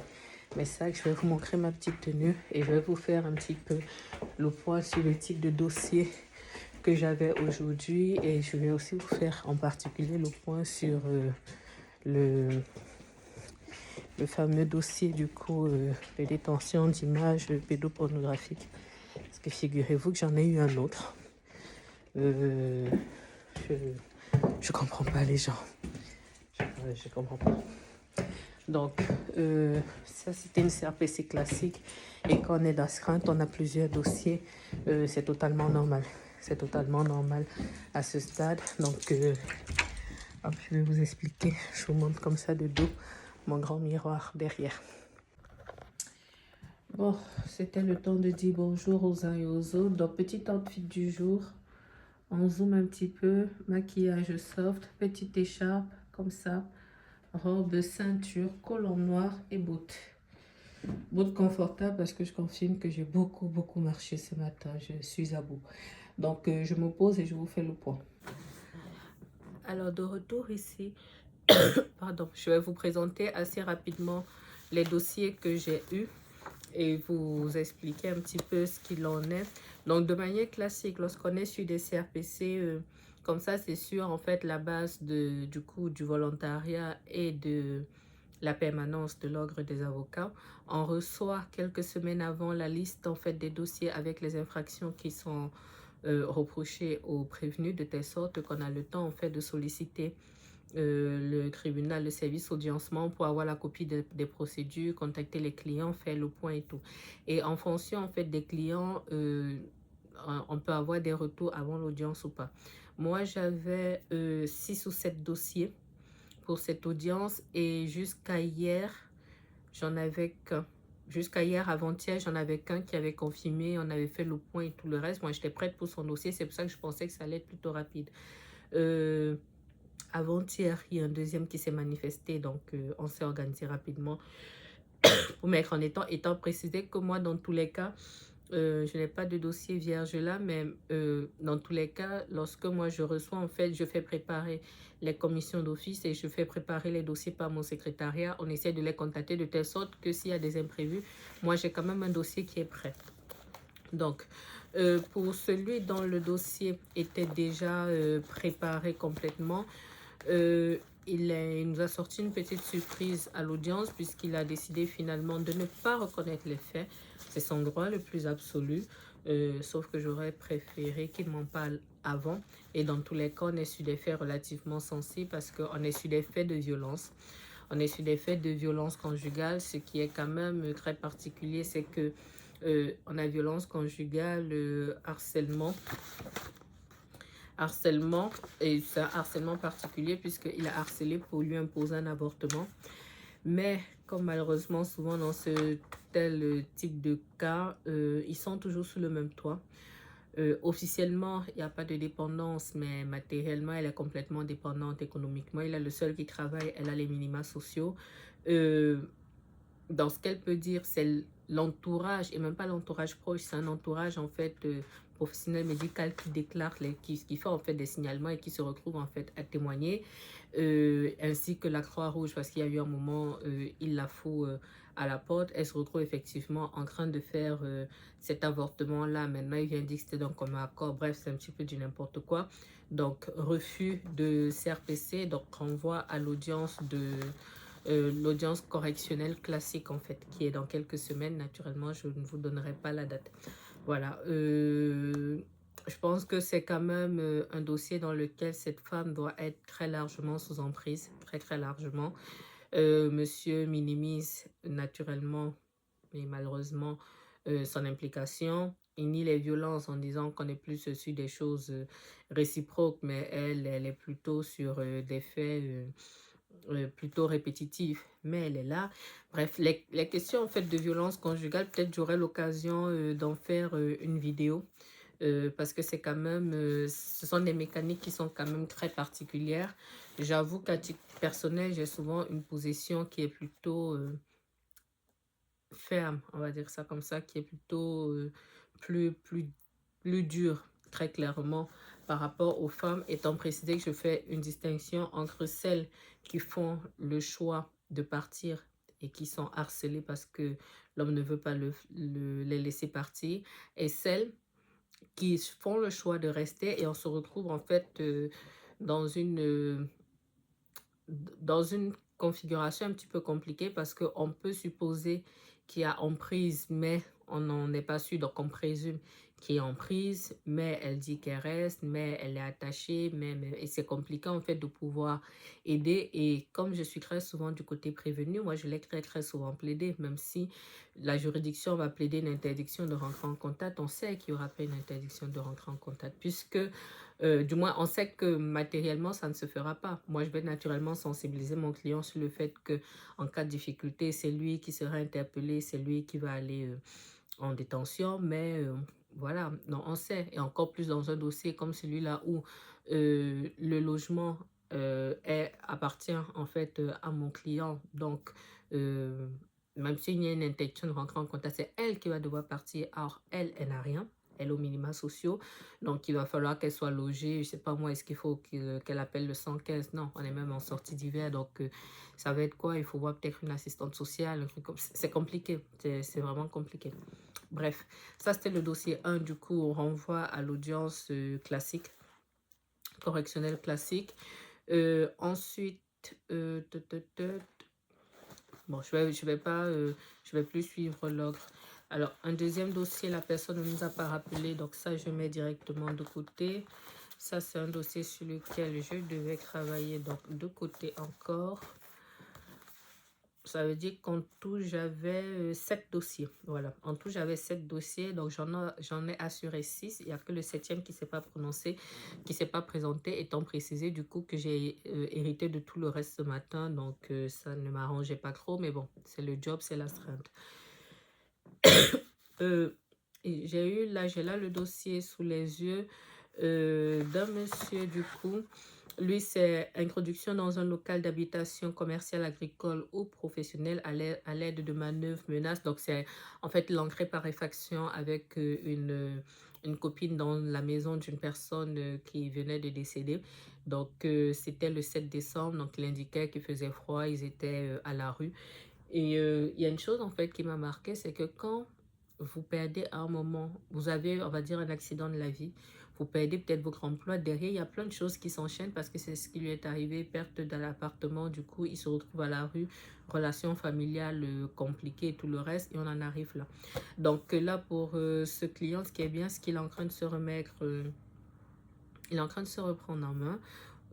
mes sacs, je vais vous montrer ma petite tenue et je vais vous faire un petit peu le point sur le type de dossier que j'avais aujourd'hui. Et je vais aussi vous faire en particulier le point sur le fameux dossier du coup de détention d'images pédopornographiques. Parce que figurez-vous que j'en ai eu un autre. Je comprends pas les gens. Je comprends pas. Donc, ça c'était une CRPC classique. Et quand on est d'astreinte, on a plusieurs dossiers. C'est totalement normal. C'est totalement normal à ce stade. Donc, hop, je vais vous expliquer. Je vous montre comme ça de dos mon grand miroir derrière. Bon, c'était le temps de dire bonjour aux uns et aux autres. Donc, petit outfit du jour. On zoome un petit peu. Maquillage soft, petite écharpe, comme ça. Robe, ceinture, collant noir et bottes. Bottes confortables parce que je confirme que j'ai beaucoup marché ce matin. Je suis à bout. Donc, je me pose et je vous fais le point. Alors, de retour ici, pardon, je vais vous présenter assez rapidement les dossiers que j'ai eus et vous expliquer un petit peu ce qu'il en est. Donc, de manière classique, lorsqu'on est sur des CRPC, comme ça, c'est sûr, en fait, la base du volontariat et de la permanence de l'ordre des avocats. On reçoit quelques semaines avant la liste en fait des dossiers avec les infractions qui sont reprochées aux prévenus, de telle sorte qu'on a le temps en fait de solliciter le tribunal, le service audiencement pour avoir la copie des procédures, contacter les clients, faire le point et tout. Et en fonction en fait des clients, on peut avoir des retours avant l'audience ou pas. Moi, j'avais 6 ou 7 dossiers pour cette audience et jusqu'à hier, j'en avais qu'un. Jusqu'à hier, avant-hier, j'en avais qu'un qui avait confirmé, on avait fait le point et tout le reste. Moi, j'étais prête pour son dossier, c'est pour ça que je pensais que ça allait être plutôt rapide. Avant-hier, il y a un deuxième qui s'est manifesté, donc on s'est organisé rapidement pour mettre en étant précisé que moi, dans tous les cas, je n'ai pas de dossier vierge là, mais dans tous les cas, lorsque moi je reçois, en fait, je fais préparer les commissions d'office et je fais préparer les dossiers par mon secrétariat. On essaie de les contacter de telle sorte que s'il y a des imprévus, moi j'ai quand même un dossier qui est prêt. Donc, pour celui dont le dossier était déjà préparé complètement, il nous a sorti une petite surprise à l'audience puisqu'il a décidé finalement de ne pas reconnaître les faits. C'est son droit le plus absolu, sauf que j'aurais préféré qu'il m'en parle avant. Et dans tous les cas, on est sur des faits relativement sensibles parce qu'on est sur des faits de violence. On est sur des faits de violence conjugale. Ce qui est quand même très particulier, c'est que on a violence conjugale, harcèlement, et c'est un harcèlement particulier puisqu'il a harcelé pour lui imposer un avortement. Mais comme malheureusement souvent dans ce tel type de cas, ils sont toujours sous le même toit. Officiellement, il n'y a pas de dépendance, mais matériellement, elle est complètement dépendante économiquement. Il est le seul qui travaille, elle a les minima sociaux. Dans ce qu'elle peut dire, c'est l'entourage, et même pas l'entourage proche, c'est un entourage en fait professionnel médical qui déclare, qui fait en fait des signalements et qui se retrouve en fait à témoigner, ainsi que la Croix-Rouge, parce qu'il y a eu un moment, il la faut à la porte, elle se retrouve effectivement en train de faire cet avortement-là. Maintenant, il vient dire que c'était donc comme un accord, bref, c'est un petit peu du n'importe quoi. Donc, refus de CRPC, donc renvoi à l'audience de... l'audience correctionnelle classique en fait, qui est dans quelques semaines. Naturellement, je ne vous donnerai pas la date. Voilà. Je pense que c'est quand même un dossier dans lequel cette femme doit être très largement sous emprise, très très largement. Monsieur minimise naturellement, mais malheureusement, son implication. Il nie les violences en disant qu'on est plus sur des choses réciproques, mais elle est plutôt sur des faits plutôt répétitif, mais elle est là. Bref, les questions en fait de violence conjugale, peut-être j'aurai l'occasion d'en faire une vidéo parce que c'est quand même, ce sont des mécaniques qui sont quand même très particulières. J'avoue qu'à titre personnel, j'ai souvent une position qui est plutôt ferme, on va dire ça comme ça, qui est plutôt plus dure, très clairement, par rapport aux femmes, étant précisé que je fais une distinction entre celles qui font le choix de partir et qui sont harcelées parce que l'homme ne veut pas les laisser partir, et celles qui font le choix de rester, et on se retrouve en fait dans dans une configuration un petit peu compliquée parce qu'on peut supposer qu'il y a emprise, mais on n'en est pas sûr, donc on présume qu'il y a emprise, mais elle dit qu'elle reste, mais elle est attachée, et c'est compliqué en fait de pouvoir aider. Et comme je suis très souvent du côté prévenu, moi je l'ai très souvent plaidé, même si la juridiction va plaider une interdiction de rentrer en contact, on sait qu'il n'y aura pas une interdiction de rentrer en contact, puisque du moins, on sait que matériellement, ça ne se fera pas. Moi, je vais naturellement sensibiliser mon client sur le fait que en cas de difficulté, c'est lui qui sera interpellé, c'est lui qui va aller en détention. Mais voilà, non, on sait. Et encore plus dans un dossier comme celui-là où le logement appartient en fait à mon client. Donc, même s'il y a une interdiction de rentrer en contact, c'est elle qui va devoir partir. Or, elle n'a rien. Elle aux minima sociaux. Donc, il va falloir qu'elle soit logée. Je ne sais pas moi, est-ce qu'il faut qu'elle appelle le 115? Non, on est même en sortie d'hiver. Donc, ça va être quoi? Il faut voir peut-être une assistante sociale. C'est compliqué. C'est vraiment compliqué. Bref, ça c'était le dossier 1. Du coup, on renvoie à l'audience classique, correctionnelle classique. Ensuite, Bon, je vais plus suivre l'ordre. Alors, un deuxième dossier, la personne ne nous a pas rappelé, donc ça, je mets directement de côté. Ça, c'est un dossier sur lequel je devais travailler, donc de côté encore. Ça veut dire qu'en tout, j'avais 7 dossiers. Voilà, en tout, j'avais 7 dossiers, donc j'en ai assuré 6. Il n'y a que le septième qui ne s'est pas prononcé, qui ne s'est pas présenté, étant précisé du coup que j'ai hérité de tout le reste ce matin, donc ça ne m'arrangeait pas trop, mais bon, c'est le job, c'est l'astreinte. J'ai là le dossier sous les yeux d'un monsieur du coup. Lui, c'est introduction dans un local d'habitation commerciale, agricole ou professionnelle à l'aide de manœuvres, menaces. Donc, c'est en fait l'entrée par effraction avec une copine dans la maison d'une personne qui venait de décéder. Donc, c'était le 7 décembre. Donc, il indiquait qu'il faisait froid, ils étaient à la rue. Et il y a une chose en fait qui m'a marqué, c'est que quand vous perdez à un moment, vous avez, on va dire, un accident de la vie, vous perdez peut-être votre emploi, derrière, il y a plein de choses qui s'enchaînent parce que c'est ce qui lui est arrivé, perte de l'appartement, du coup, il se retrouve à la rue, relation familiale compliquée et tout le reste, et on en arrive là. Donc là, pour ce client, ce qui est bien, c'est qu'il est en train de se remettre, il est en train de se reprendre en main.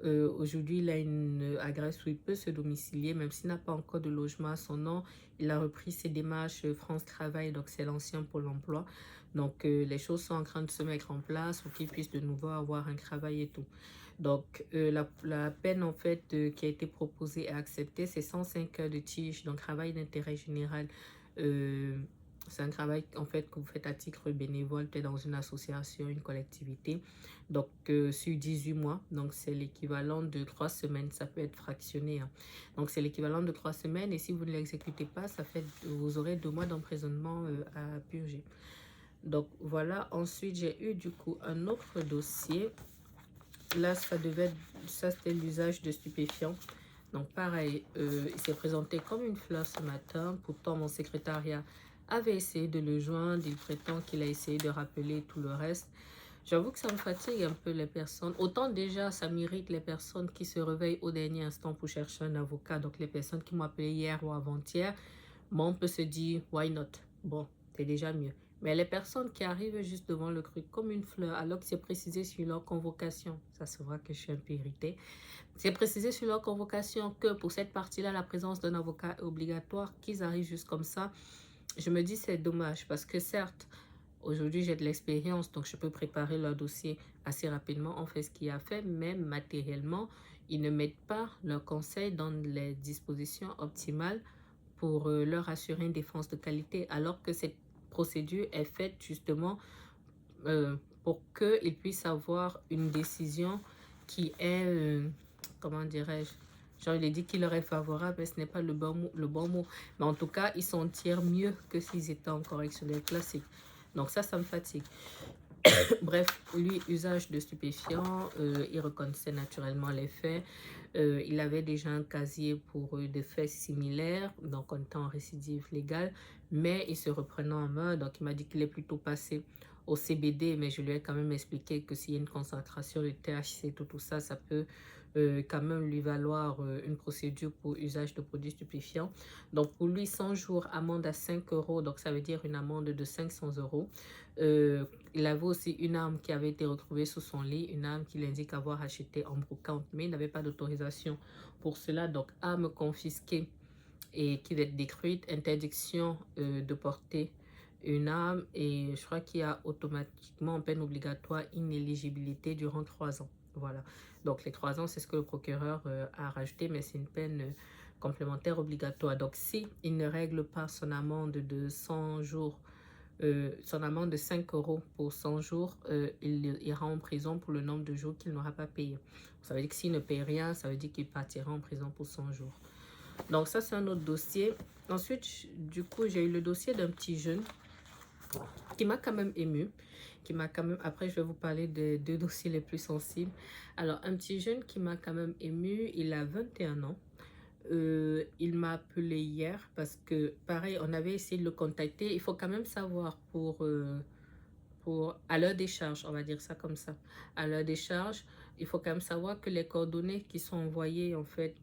Aujourd'hui, il a une adresse où il peut se domicilier, même s'il n'a pas encore de logement à son nom. Il a repris ses démarches France Travail, donc c'est l'ancien Pôle emploi. Donc, les choses sont en train de se mettre en place pour qu'il puisse de nouveau avoir un travail et tout. Donc, la peine, en fait, qui a été proposée et acceptée, c'est 105 heures de tige, donc travail d'intérêt général. C'est un travail, en fait, que vous faites à titre bénévole, peut-être dans une association, une collectivité. Donc, sur 18 mois, donc c'est l'équivalent de 3 semaines, ça peut être fractionné. Hein. Donc, c'est l'équivalent de 3 semaines et si vous ne l'exécutez pas, ça fait, vous aurez 2 mois d'emprisonnement à purger. Donc, voilà. Ensuite, j'ai eu du coup un autre dossier. Là, ça c'était l'usage de stupéfiants. Donc, pareil, il s'est présenté comme une fleur ce matin. Pourtant, mon secrétariat avait essayé de le joindre. Il prétend qu'il a essayé de rappeler tout le reste. J'avoue que ça me fatigue un peu les personnes. Autant déjà, ça m'irrite les personnes qui se réveillent au dernier instant pour chercher un avocat. Donc, les personnes qui m'ont appelé hier ou avant-hier, bon, on peut se dire, why not? Bon, c'est déjà mieux. Mais les personnes qui arrivent juste devant le truc comme une fleur, alors que c'est précisé sur leur convocation, ça se voit que je suis un peu irritée. C'est précisé sur leur convocation que pour cette partie-là, la présence d'un avocat est obligatoire, qu'ils arrivent juste comme ça. Je me dis c'est dommage parce que certes, aujourd'hui j'ai de l'expérience, donc je peux préparer leur dossier assez rapidement. On fait ce qu'il y a à faire, mais matériellement, ils ne mettent pas leurs conseils dans les dispositions optimales pour leur assurer une défense de qualité, alors que cette procédure est faite justement pour qu'ils puissent avoir une décision qui est, comment dirais-je, genre il est dit qu'il leur est favorable, mais ce n'est pas le bon mot. Mais en tout cas, ils s'en tirent mieux que s'ils étaient en correctionnel classique. Donc ça me fatigue. Bref, lui, usage de stupéfiants, il reconnaissait naturellement les faits. Il avait déjà un casier pour des faits similaires, donc en étant en récidive légale, mais il se reprenait en main, donc il m'a dit qu'il est plutôt passé au CBD, mais je lui ai quand même expliqué que s'il y a une concentration de THC, tout ça, ça peut quand même lui valoir une procédure pour usage de produits stupéfiants. Donc pour lui, 100 jours, amende à 5 euros, donc ça veut dire une amende de 500 euros. Il avait aussi une arme qui avait été retrouvée sous son lit, une arme qu'il indique avoir achetée en brocante, mais il n'avait pas d'autorisation pour cela. Donc, arme confisquée et qui va être détruite, interdiction de porter une arme et je crois qu'il y a automatiquement en peine obligatoire inéligibilité durant 3 ans. Voilà. Donc, les 3 ans, c'est ce que le procureur a rajouté, mais c'est une peine complémentaire obligatoire. Donc, si il ne règle pas son amende de 100 jours, son amende de 5 euros pour 100 jours, il ira en prison pour le nombre de jours qu'il n'aura pas payé. Ça veut dire que s'il ne paye rien, ça veut dire qu'il partira en prison pour 100 jours. Donc ça, c'est un autre dossier. Ensuite, du coup, j'ai eu le dossier d'un petit jeune qui m'a quand même ému. Après, je vais vous parler des 2 dossiers les plus sensibles. Alors, un petit jeune qui m'a quand même ému, il a 21 ans. Il m'a appelé hier parce que, pareil, on avait essayé de le contacter. Il faut quand même savoir à l'heure des charges, on va dire ça comme ça. À l'heure des charges, il faut quand même savoir que les coordonnées qui sont envoyées, en fait,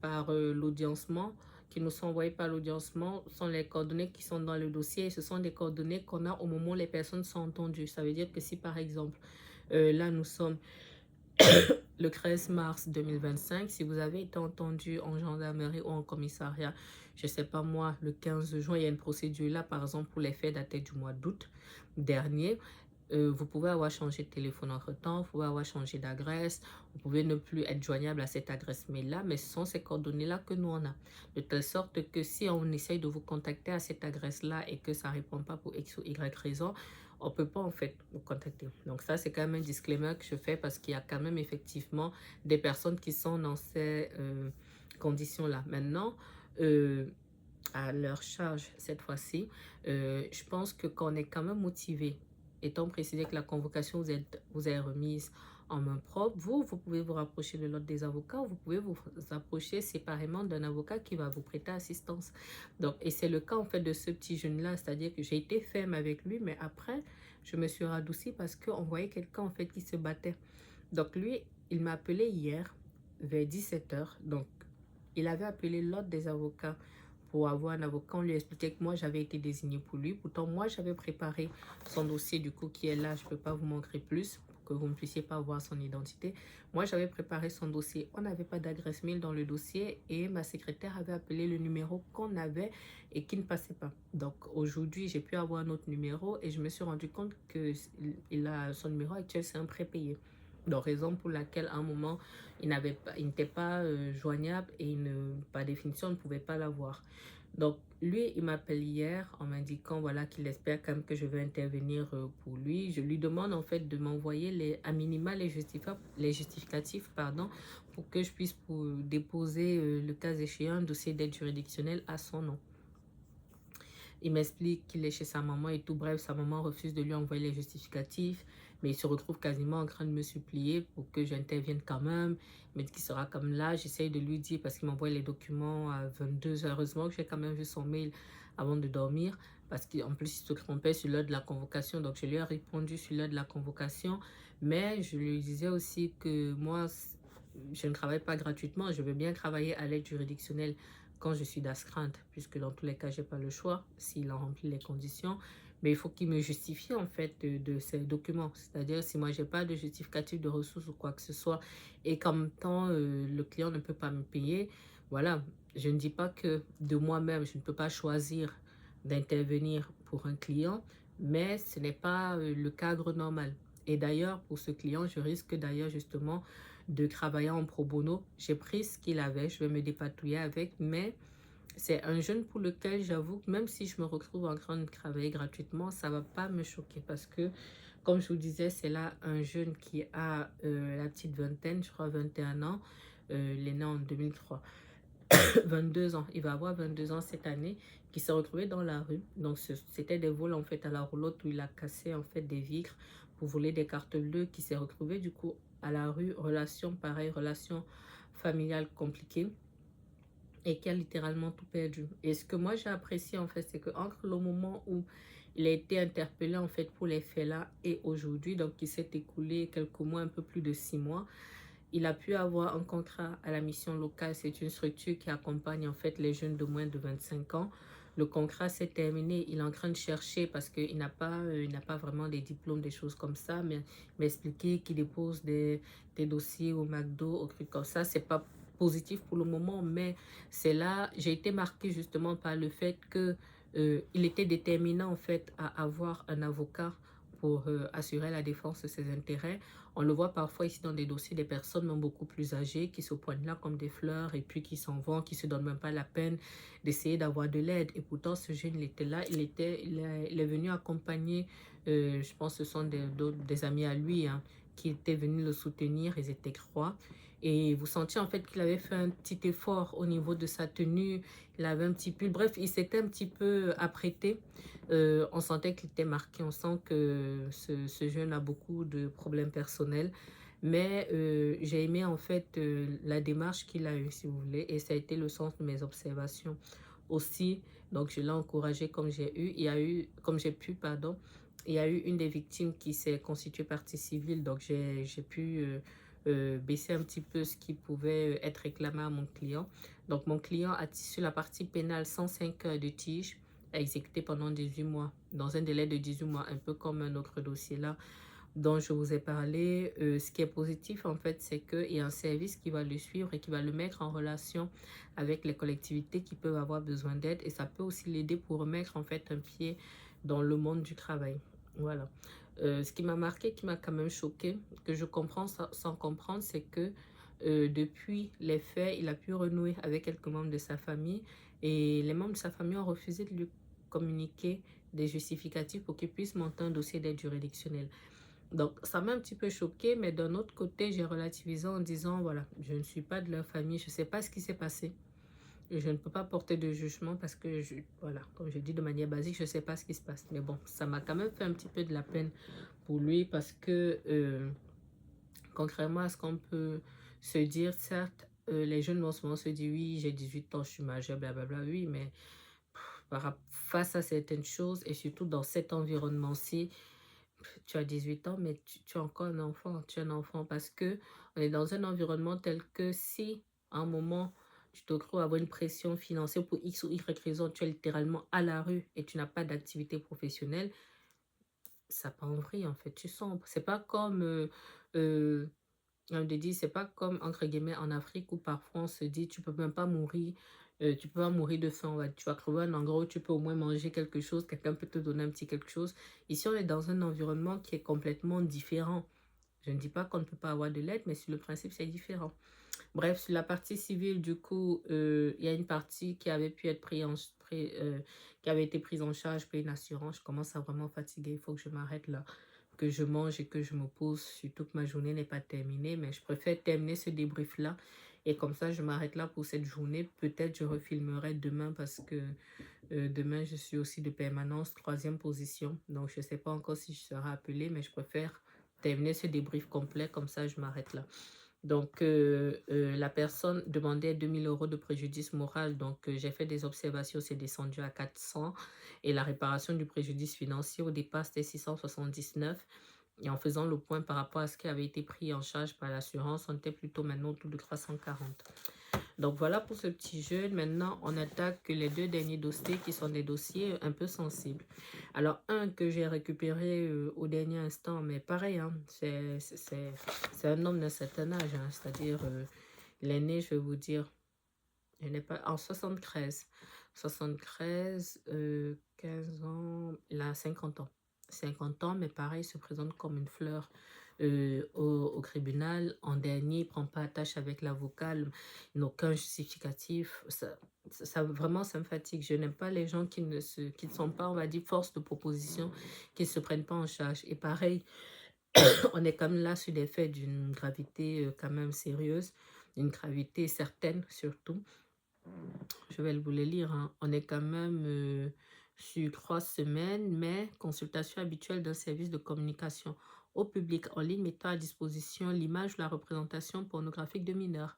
par l'audiencement, qui nous sont envoyées par l'audiencement sont les coordonnées qui sont dans le dossier et ce sont des coordonnées qu'on a au moment où les personnes sont entendues. Ça veut dire que si par exemple, là nous sommes le 13 mars 2025, si vous avez été entendu en gendarmerie ou en commissariat, je ne sais pas moi, le 15 juin, il y a une procédure là, par exemple, pour les faits datés du mois d'août dernier. Vous pouvez avoir changé de téléphone entre-temps, vous pouvez avoir changé d'adresse, vous pouvez ne plus être joignable à cette adresse mail-là, mais ce sont ces coordonnées-là que nous on a. De telle sorte que si on essaye de vous contacter à cette adresse-là et que ça ne répond pas pour X ou Y raison, on ne peut pas en fait vous contacter. Donc ça, c'est quand même un disclaimer que je fais parce qu'il y a quand même effectivement des personnes qui sont dans ces conditions-là. Maintenant, à leur charge cette fois-ci, je pense que quand on est quand même motivé, étant précisé que la convocation vous est remise en main propre, vous pouvez vous rapprocher de l'ordre des avocats, vous pouvez vous approcher séparément d'un avocat qui va vous prêter assistance. Donc, et c'est le cas en fait de ce petit jeune-là, c'est-à-dire que j'ai été ferme avec lui, mais après, je me suis radoucie parce qu'on voyait quelqu'un en fait qui se battait. Donc lui, il m'a appelé hier vers 17 h. Donc, il avait appelé l'ordre des avocats pour avoir un avocat. On lui expliquait que moi, j'avais été désignée pour lui. Pourtant, moi, j'avais préparé son dossier, du coup, qui est là. Je ne peux pas vous montrer plus pour que vous ne puissiez pas voir son identité. Moi, j'avais préparé son dossier. On n'avait pas d'adresse mail dans le dossier et ma secrétaire avait appelé le numéro qu'on avait et qui ne passait pas. Donc, aujourd'hui, j'ai pu avoir un autre numéro et je me suis rendu compte que son numéro actuel, c'est un prépayé. Donc, raison pour laquelle, à un moment, il n'était pas joignable et par définition, on ne pouvait pas l'avoir. Donc, lui, il m'appelle hier en m'indiquant voilà, qu'il espère quand même que je vais intervenir pour lui. Je lui demande en fait de m'envoyer à minima les justificatifs pardon, pour que je puisse déposer le cas échéant un dossier d'aide juridictionnelle à son nom. Il m'explique qu'il est chez sa maman et tout. Bref, sa maman refuse de lui envoyer les justificatifs. Mais il se retrouve quasiment en train de me supplier pour que j'intervienne quand même. Il me dit qu'il sera comme là. J'essaye de lui dire parce qu'il m'envoie les documents à 22 h. Heureusement que j'ai quand même vu son mail avant de dormir. Parce qu'en plus, il se trompait sur l'heure de la convocation. Donc, je lui ai répondu sur l'heure de la convocation. Mais je lui disais aussi que moi, je ne travaille pas gratuitement. Je veux bien travailler à l'aide juridictionnelle quand je suis d'astreinte, puisque dans tous les cas, je n'ai pas le choix s'il en remplit les conditions. Mais il faut qu'il me justifie en fait de ces documents. C'est-à-dire si moi, je n'ai pas de justificatif de ressources ou quoi que ce soit et qu'en même temps, le client ne peut pas me payer, voilà. Je ne dis pas que de moi-même, je ne peux pas choisir d'intervenir pour un client, mais ce n'est pas le cadre normal. Et d'ailleurs, pour ce client, je risque d'ailleurs justement de travailler en pro bono. J'ai pris ce qu'il avait, je vais me dépatouiller avec, mais c'est un jeune pour lequel j'avoue que même si je me retrouve en train de travailler gratuitement, ça ne va pas me choquer parce que, comme je vous disais, c'est là un jeune qui a la petite vingtaine, je crois 21 ans, il est né en 2003. 22 ans, il va avoir 22 ans cette année, qui s'est retrouvé dans la rue. Donc c'était des vols en fait à la roulotte où il a cassé en fait des vitres pour voler des cartes bleues, qui s'est retrouvé du coup à la rue, relation pareille, relation familiale compliquée et qui a littéralement tout perdu. Et ce que moi j'ai apprécié en fait, c'est que entre le moment où il a été interpellé en fait pour les faits là et aujourd'hui, donc il s'est écoulé quelques mois, un peu plus de 6 mois, il a pu avoir un contrat à la mission locale. C'est une structure qui accompagne en fait les jeunes de moins de 25 ans. Le contrat s'est terminé. Il est en train de chercher parce qu'il n'a pas vraiment des diplômes, des choses comme ça. Mais il m'a expliqué qu'il dépose des dossiers au McDo, au truc comme ça. C'est pas positif pour le moment, mais c'est là. J'ai été marquée justement par le fait que il était déterminant en fait à avoir un avocat pour assurer la défense de ses intérêts. On le voit parfois ici dans des dossiers des personnes même beaucoup plus âgées qui se poignent là comme des fleurs et puis qui s'en vont, qui ne se donnent même pas la peine d'essayer d'avoir de l'aide. Et pourtant, ce jeune, il était là, il est venu accompagner, je pense que ce sont des amis à lui hein, qui étaient venus le soutenir, ils étaient 3. Et vous sentiez en fait qu'il avait fait un petit effort au niveau de sa tenue, il avait un petit pull, bref, il s'était un petit peu apprêté. On sentait qu'il était marqué, on sent que ce jeune a beaucoup de problèmes personnels. Mais j'ai aimé en fait la démarche qu'il a eue, si vous voulez, et ça a été le sens de mes observations aussi. Donc je l'ai encouragé comme comme j'ai pu, pardon. Il y a eu une des victimes qui s'est constituée partie civile, donc j'ai pu baisser un petit peu ce qui pouvait être réclamé à mon client. Donc, mon client a sur la partie pénale 105 heures de tige à exécuter pendant 18 mois, dans un délai de 18 mois, un peu comme un autre dossier là dont je vous ai parlé. Ce qui est positif, en fait, c'est qu'il y a un service qui va le suivre et qui va le mettre en relation avec les collectivités qui peuvent avoir besoin d'aide. Et ça peut aussi l'aider pour remettre, en fait, un pied dans le monde du travail. Voilà. Ce qui m'a marqué, qui m'a quand même choqué, que je comprends sans comprendre, c'est que depuis les faits, il a pu renouer avec quelques membres de sa famille et les membres de sa famille ont refusé de lui communiquer des justificatifs pour qu'il puisse monter un dossier d'aide juridictionnelle. Donc, ça m'a un petit peu choqué, mais d'un autre côté, j'ai relativisé en disant, voilà, je ne suis pas de leur famille, je ne sais pas ce qui s'est passé. Je ne peux pas porter de jugement parce que, voilà, comme je dis de manière basique, je ne sais pas ce qui se passe. Mais bon, ça m'a quand même fait un petit peu de la peine pour lui parce que, contrairement à ce qu'on peut se dire, certes, les jeunes vont souvent se dire, oui, j'ai 18 ans, je suis majeur, blablabla, oui, mais face à certaines choses et surtout dans cet environnement-ci, tu as 18 ans, mais tu es encore un enfant. Tu es un enfant parce que on est dans un environnement tel que si, à un moment, tu te retrouves à avoir une pression financière pour X ou Y raison, tu es littéralement à la rue et tu n'as pas d'activité professionnelle, ça part en vrille, en fait. Tu sens, c'est pas comme, on te dit, c'est pas comme, entre guillemets, en Afrique où parfois on se dit, tu peux même pas mourir, tu peux pas mourir de faim, tu vas trouver un endroit où tu peux au moins manger quelque chose, quelqu'un peut te donner un petit quelque chose. Ici, on est dans un environnement qui est complètement différent. Je ne dis pas qu'on ne peut pas avoir de l'aide, mais sur le principe, c'est différent. Bref, sur la partie civile, du coup, il y a une partie qui avait pu être qui avait été prise en charge par une assurance. Je commence à vraiment fatiguer, il faut que je m'arrête là, que je mange et que je me pose, surtout que ma journée n'est pas terminée, mais je préfère terminer ce débrief-là. Et comme ça, je m'arrête là pour cette journée. Peut-être je refilmerai demain parce que demain, je suis aussi de permanence, 3e position. Donc, je ne sais pas encore si je serai appelée, mais je préfère terminer ce débrief complet. Comme ça, je m'arrête là. Donc, la personne demandait 2000 € de préjudice moral. Donc, j'ai fait des observations, c'est descendu à 400. Et la réparation du préjudice financier, au départ, c'était 679. Et en faisant le point par rapport à ce qui avait été pris en charge par l'assurance, on était plutôt maintenant autour de 340. Donc, voilà pour ce petit jeu. Maintenant, on attaque les 2 derniers dossiers qui sont des dossiers un peu sensibles. Alors, un que j'ai récupéré au dernier instant, mais pareil, hein, c'est un homme d'un certain âge, hein, c'est-à-dire l'aîné, je vais vous dire, il n'est pas en 73. 73, 15 ans, il a 50 ans. 50 ans, mais pareil, il se présente comme une fleur au tribunal. En dernier, il ne prend pas attache avec l'avocat, il n'a aucun justificatif. Vraiment, ça me fatigue. Je n'aime pas les gens qui ne sont pas, on va dire, force de proposition, qui ne se prennent pas en charge. Et pareil, on est quand même là sur des faits d'une gravité quand même sérieuse, d'une gravité certaine surtout. Je vais vous les lire, hein. On est quand même sur 3 semaines, mais consultation habituelle d'un service de communication au public en ligne mettant à disposition l'image ou la représentation pornographique de mineurs.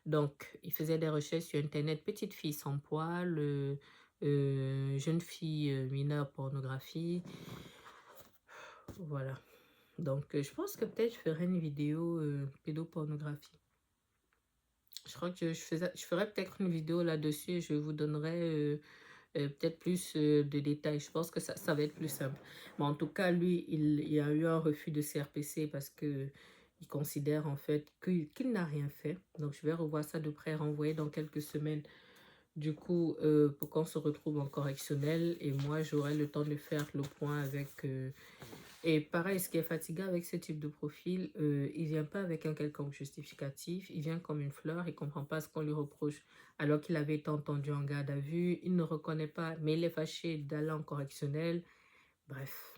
Donc, il faisait des recherches sur Internet, petite fille sans poil, jeune fille mineure pornographie. Voilà. Donc, je pense que peut-être je ferai une vidéo pédopornographie. Je crois que je ferai peut-être une vidéo là-dessus et je vous donnerai peut-être plus de détails. Je pense que ça va être plus simple. Mais en tout cas, lui, il y a eu un refus de CRPC parce que il considère en fait qu'il n'a rien fait. Donc, je vais revoir ça de près, renvoyer dans quelques semaines. Du coup, pour qu'on se retrouve en correctionnel et moi, j'aurai le temps de faire le point avec... et pareil, ce qui est fatigant avec ce type de profil, il vient pas avec un quelconque justificatif, il vient comme une fleur, il comprend pas ce qu'on lui reproche alors qu'il avait été entendu en garde à vue, il ne reconnaît pas, mais il est fâché d'aller en correctionnel. Bref.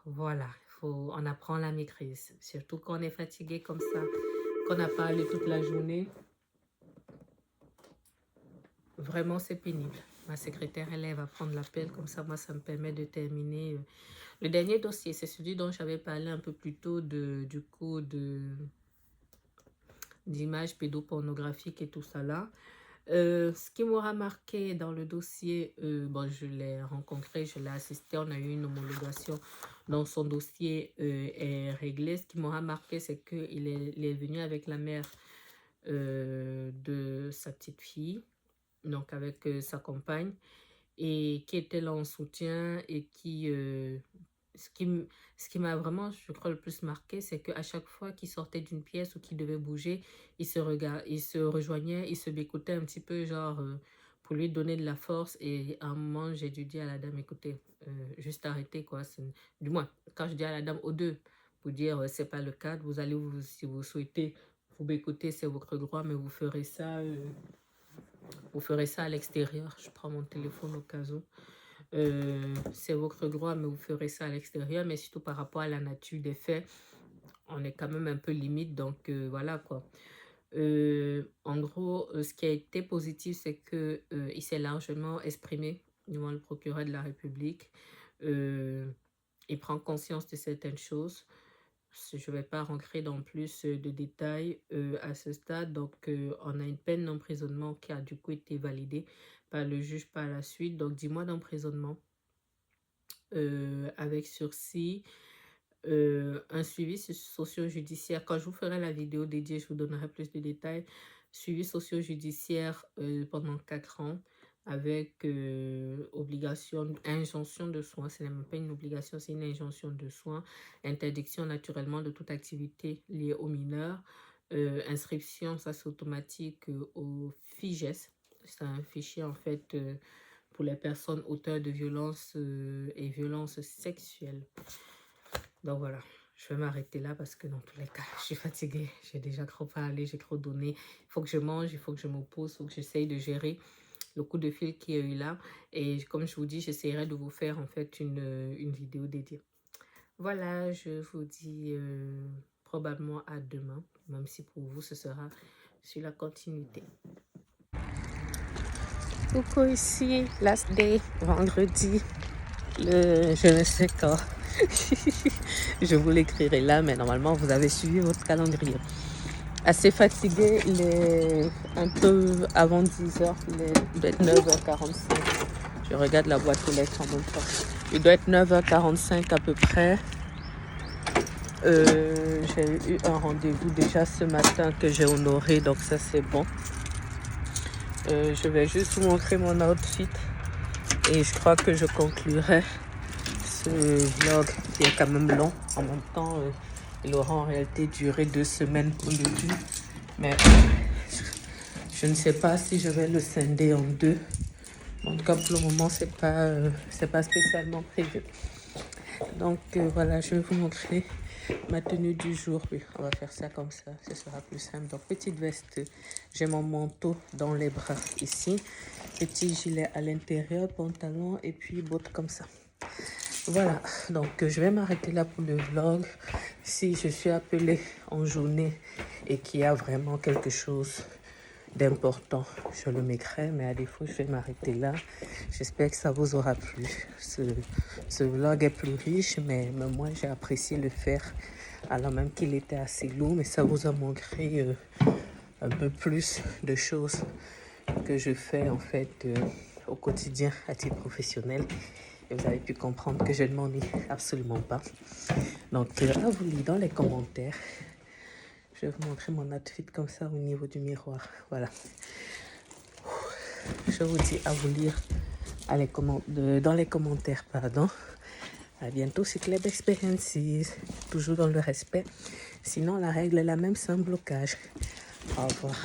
Voilà, on apprend la maîtrise, surtout quand on est fatigué comme ça, qu'on n'a pas allé toute la journée. Vraiment, c'est pénible. Ma secrétaire, elle va prendre l'appel, comme ça, moi, ça me permet de terminer. Le dernier dossier, c'est celui dont j'avais parlé un peu plus tôt, du coup, d'images pédopornographiques et tout ça là. Ce qui m'aura marqué dans le dossier, bon, je l'ai rencontré, je l'ai assisté, on a eu une homologation, donc son dossier est réglé. Ce qui m'aura marqué, c'est qu'il est venu avec la mère de sa petite fille, donc avec sa compagne, et qui était là en soutien et ce qui, ce qui m'a vraiment, je crois, le plus marqué, c'est qu'à chaque fois qu'il sortait d'une pièce ou qu'il devait bouger, il se rejoignait, il se bécotait un petit peu, genre, pour lui donner de la force. Et à un moment, j'ai dû dire à la dame, écoutez, juste arrêtez, quoi. Du moins, quand je dis à la dame, aux deux, pour dire, c'est pas le cadre, vous allez, si vous souhaitez, vous bécoter, c'est votre droit, mais vous ferez ça à l'extérieur. Je prends mon téléphone au cas où. C'est votre droit, mais vous ferez ça à l'extérieur. Mais surtout par rapport à la nature des faits, on est quand même un peu limite. Donc voilà quoi. En gros, ce qui a été positif, c'est que il s'est largement exprimé devant le procureur de la République. Il prend conscience de certaines choses. Je ne vais pas rentrer dans plus de détails à ce stade. Donc, on a une peine d'emprisonnement qui a du coup été validée par le juge par la suite. Donc, 10 mois d'emprisonnement avec sursis, un suivi socio-judiciaire. Quand je vous ferai la vidéo dédiée, je vous donnerai plus de détails. Suivi socio-judiciaire pendant 4 ans avec obligation, injonction de soins. Ce n'est même pas une obligation, c'est une injonction de soins. Interdiction naturellement de toute activité liée aux mineurs. Inscription, ça c'est automatique au FIGES. C'est un fichier en fait pour les personnes auteurs de violences et violences sexuelles. Donc voilà, je vais m'arrêter là parce que dans tous les cas, je suis fatiguée. J'ai déjà trop parlé, j'ai trop donné. Il faut que je mange, il faut que je me pose, il faut que j'essaye de gérer le coup de fil qu'il y a eu là. Et comme je vous dis, j'essaierai de vous faire en fait une vidéo dédiée. Voilà, je vous dis probablement à demain, même si pour vous, ce sera sur la continuité. Coucou, ici, last day, vendredi, je ne sais quand. Je vous l'écrirai là, mais normalement, vous avez suivi votre calendrier. Assez fatigué, il est un peu avant 10h, il doit être 9h45. Je regarde la boîte aux lettres en même temps. Il doit être 9h45 à peu près. J'ai eu un rendez-vous déjà ce matin que j'ai honoré, donc ça c'est bon. Je vais juste vous montrer mon outfit et je crois que je conclurai ce vlog qui est quand même long. En même temps, il aura en réalité duré 2 semaines pour le début, mais je ne sais pas si je vais le scinder en 2. En tout cas, pour le moment, c'est pas spécialement prévu. Donc voilà, je vais vous montrer ma tenue du jour. Oui, on va faire ça comme ça, ce sera plus simple. Donc petite veste, j'ai mon manteau dans les bras ici, petit gilet à l'intérieur, pantalon et puis bottes comme ça. Voilà, donc je vais m'arrêter là pour le vlog. Si je suis appelée en journée et qu'il y a vraiment quelque chose d'important, je le mettrai, mais à défaut, je vais m'arrêter là. J'espère que ça vous aura plu. Ce vlog est plus riche, mais moi, j'ai apprécié le faire, alors même qu'il était assez lourd, mais ça vous a montré un peu plus de choses que je fais, en fait, au quotidien à titre professionnel. Et vous avez pu comprendre que je ne m'ennuie absolument pas. Donc, à vous lire dans les commentaires. Je vais vous montrer mon outfit comme ça au niveau du miroir. Voilà. Je vous dis à vous lire dans les commentaires. Pardon. À bientôt sur Club Experiences. Toujours dans le respect. Sinon, la règle est la même, c'est un blocage. Au revoir.